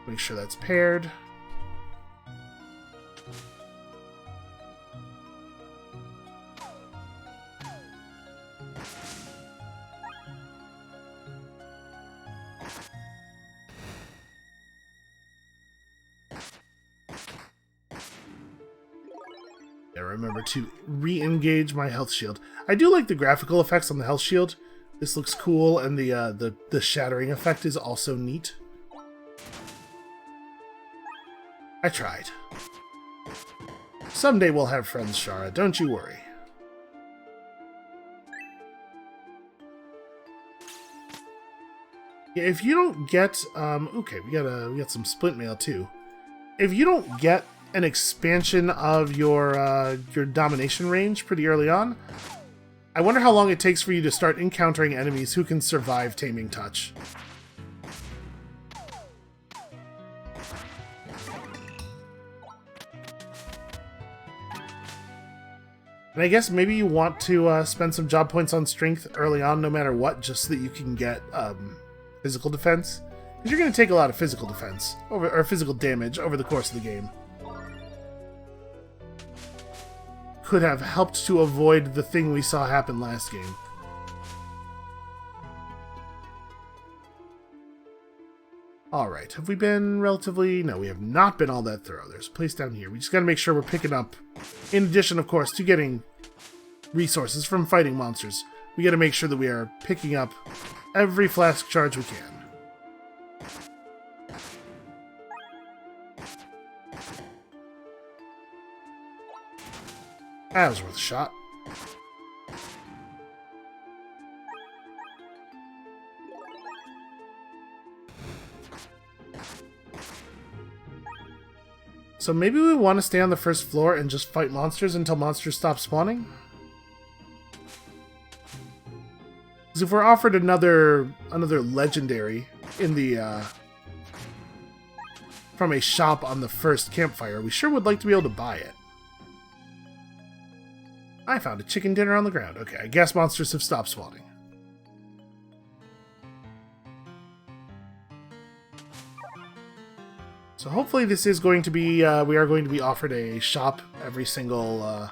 Make sure that's paired. Yeah, remember to re-engage my health shield. I do like the graphical effects on the health shield. This looks cool, and the shattering effect is also neat. I tried. Someday we'll have friends, Shara. Don't you worry. Yeah, if you don't get okay, we got some splint mail too. If you don't get an expansion of your domination range pretty early on, I wonder how long it takes for you to start encountering enemies who can survive Taming Touch. And I guess maybe you want to spend some job points on strength early on, no matter what, just so that you can get physical defense. Because you're going to take a lot of physical defense, or physical damage over the course of the game. Could have helped to avoid the thing we saw happen last game. Alright, have we been relatively... No, we have not been all that thorough. There's a place down here. We just gotta make sure we're picking up, in addition, of course, to getting resources from fighting monsters, we gotta make sure that we are picking up every flask charge we can. That was worth a shot. So maybe we want to stay on the first floor and just fight monsters until monsters stop spawning? Because if we're offered another legendary in the from a shop on the first campfire, we sure would like to be able to buy it. I found a chicken dinner on the ground. Okay, I guess monsters have stopped spawning. So hopefully this is going to be, we are going to be offered a shop every single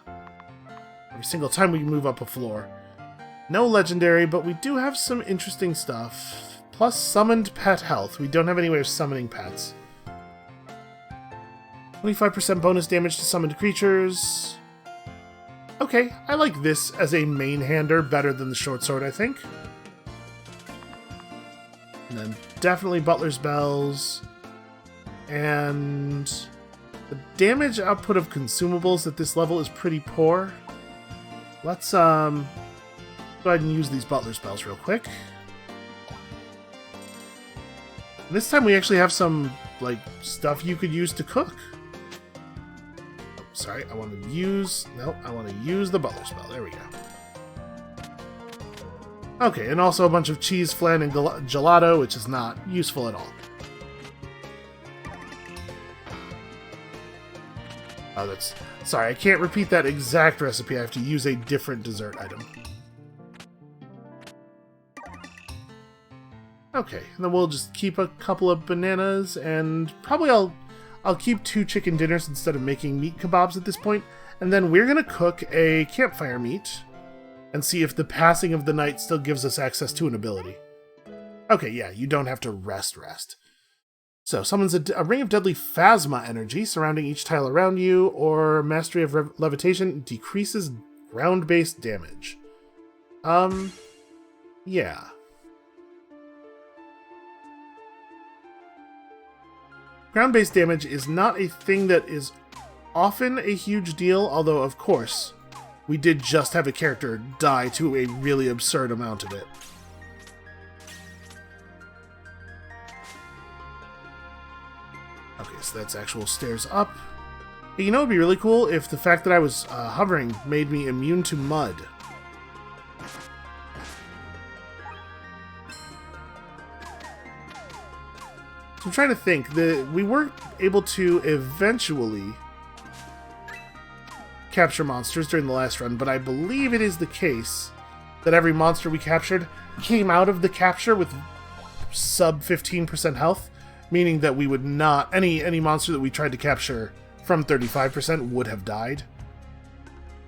time we move up a floor. No legendary, but we do have some interesting stuff. Plus summoned pet health. We don't have any way of summoning pets. 25% bonus damage to summoned creatures. Okay, I like this as a main hander better than the short sword, I think. And then definitely Butler's Bells. And the damage output of consumables at this level is pretty poor. Let's go ahead and use these Butler spells real quick. This time we actually have some like stuff you could use to cook. Oh, sorry, I want to use the Butler spell. There we go. Okay, and also a bunch of cheese, flan, and gelato, which is not useful at all. Oh, that's... Sorry, I can't repeat that exact recipe. I have to use a different dessert item. Okay, and then we'll just keep a couple of bananas, and probably I'll keep 2 chicken dinners instead of making meat kebabs at this point, and then we're gonna cook a campfire meat and see if the passing of the night still gives us access to an ability. Okay, yeah, you don't have to rest. So, summons a ring of deadly phasma energy surrounding each tile around you, or mastery of levitation decreases ground-based damage. Yeah. Ground-based damage is not a thing that is often a huge deal, although, of course, we did just have a character die to a really absurd amount of it. Okay, so that's actual stairs up. Hey, you know what would be really cool? If the fact that I was hovering made me immune to mud. So I'm trying to think. We were able to eventually capture monsters during the last run, but I believe it is the case that every monster we captured came out of the capture with sub 15% health. Meaning that we would not... Any monster that we tried to capture from 35% would have died.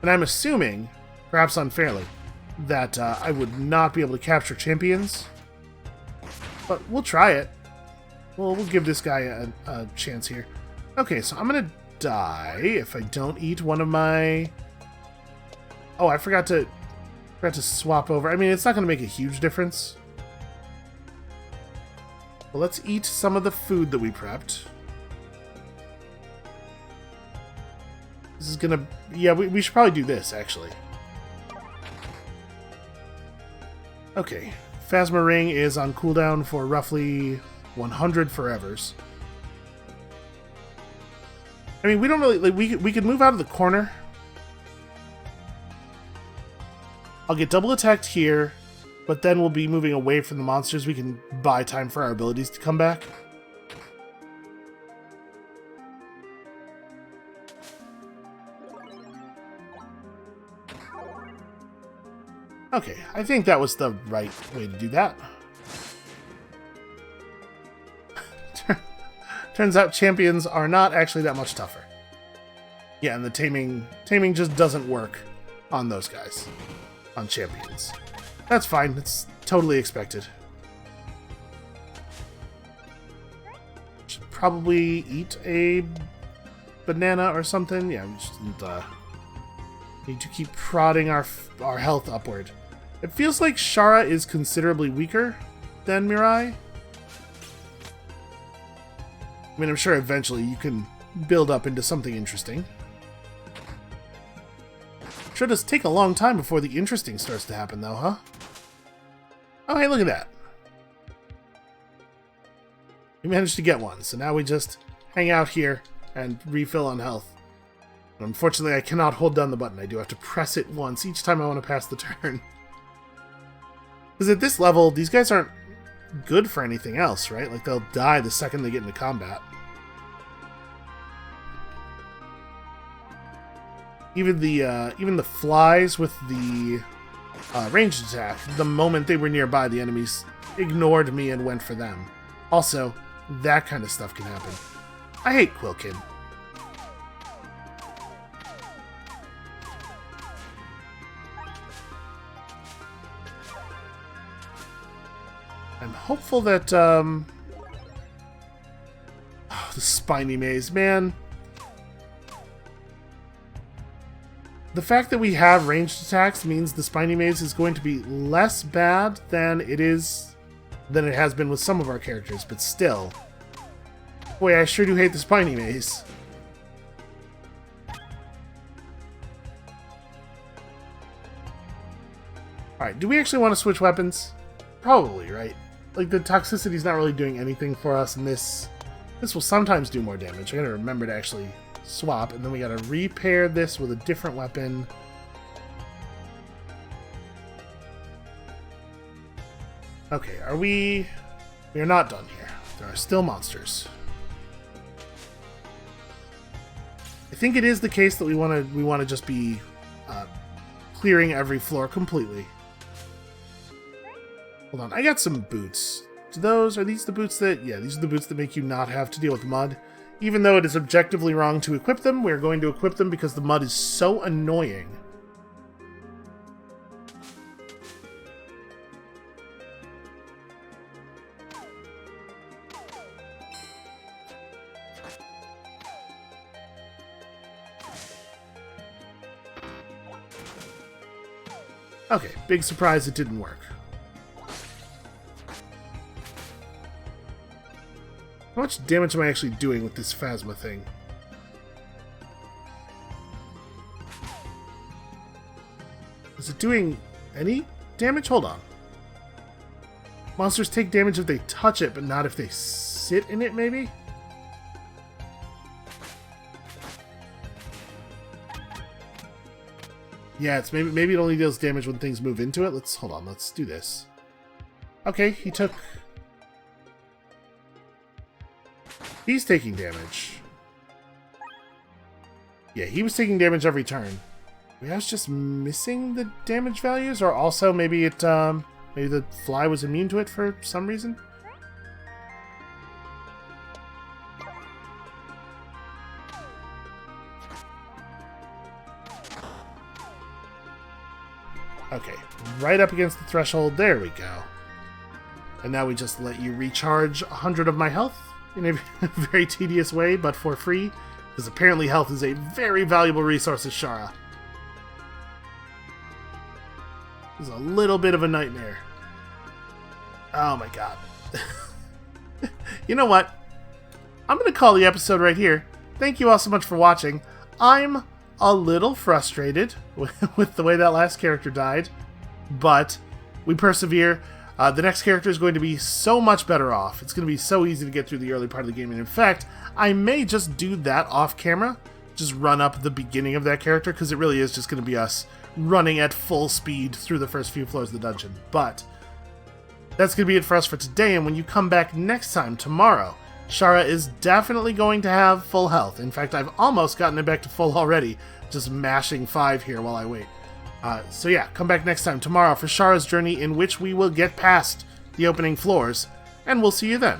And I'm assuming, perhaps unfairly, that I would not be able to capture champions. But we'll try it. We'll give this guy a chance here. Okay, so I'm gonna die if I don't eat one of my... Oh, I forgot to swap over. I mean, it's not gonna make a huge difference. Well, let's eat some of the food that we prepped. This is gonna... Yeah, we should probably do this, actually. Okay. Phasma Ring is on cooldown for roughly 100 forevers. I mean, we don't really... Like, we could move out of the corner. I'll get double attacked here. But then we'll be moving away from the monsters. We can buy time for our abilities to come back. Okay, I think that was the right way to do that. Turns out champions are not actually that much tougher. Yeah, and the taming just doesn't work on those guys. On champions. That's fine. It's totally expected. Should probably eat a banana or something. Yeah, we just need to keep prodding our health upward. It feels like Shara is considerably weaker than Mirai. I mean, I'm sure eventually you can build up into something interesting. Sure does take a long time before the interesting starts to happen, though, huh? Oh, hey, look at that. We managed to get one, so now we just hang out here and refill on health. Unfortunately, I cannot hold down the button. I do have to press it once each time I want to pass the turn. Because at this level, these guys aren't good for anything else, right? Like, they'll die the second they get into combat. Even the flies with the ranged attack, the moment they were nearby, the enemies ignored me and went for them. Also, that kind of stuff can happen. I hate Quilkin. I'm hopeful that, oh, the spiny maze, man. The fact that we have ranged attacks means the spiny maze is going to be less bad than it has been with some of our characters, but still. Boy, I sure do hate the spiny maze. Alright, do we actually want to switch weapons? Probably, right? Like, the toxicity's not really doing anything for us, and this will sometimes do more damage. I gotta remember to actually swap, and then we gotta repair this with a different weapon. Okay, we are not done here. There are still monsters. I think it is the case that we want to just be clearing every floor completely. Hold on, I got some boots. Are these the boots that... Yeah, these are the boots that make you not have to deal with mud. Even though it is objectively wrong to equip them, we're going to equip them because the mud is so annoying. Okay, big surprise it didn't work. How much damage am I actually doing with this Phasma thing? Is it doing any damage? Hold on. Monsters take damage if they touch it, but not if they sit in it, maybe? Yeah, it's maybe it only deals damage when things move into it. Hold on, let's do this. Okay, he's taking damage. Yeah, he was taking damage every turn. Maybe I was just missing the damage values, or also maybe maybe the fly was immune to it for some reason. Okay, right up against the threshold. There we go. And now we just let you recharge 100 of my health in a very tedious way, but for free, because apparently health is a very valuable resource at Shara. This is a little bit of a nightmare. Oh my god. You know what? I'm going to call the episode right here. Thank you all so much for watching. I'm a little frustrated with the way that last character died, but we persevere. The next character is going to be so much better off. It's going to be so easy to get through the early part of the game, and in fact, I may just do that off camera, just run up the beginning of that character, because it really is just going to be us running at full speed through the first few floors of the dungeon. But that's going to be it for us for today, and when you come back next time, tomorrow, Shara is definitely going to have full health. In fact, I've almost gotten it back to full already, just mashing 5 here while I wait. So yeah, come back next time tomorrow for Shara's journey, in which we will get past the opening floors, and we'll see you then.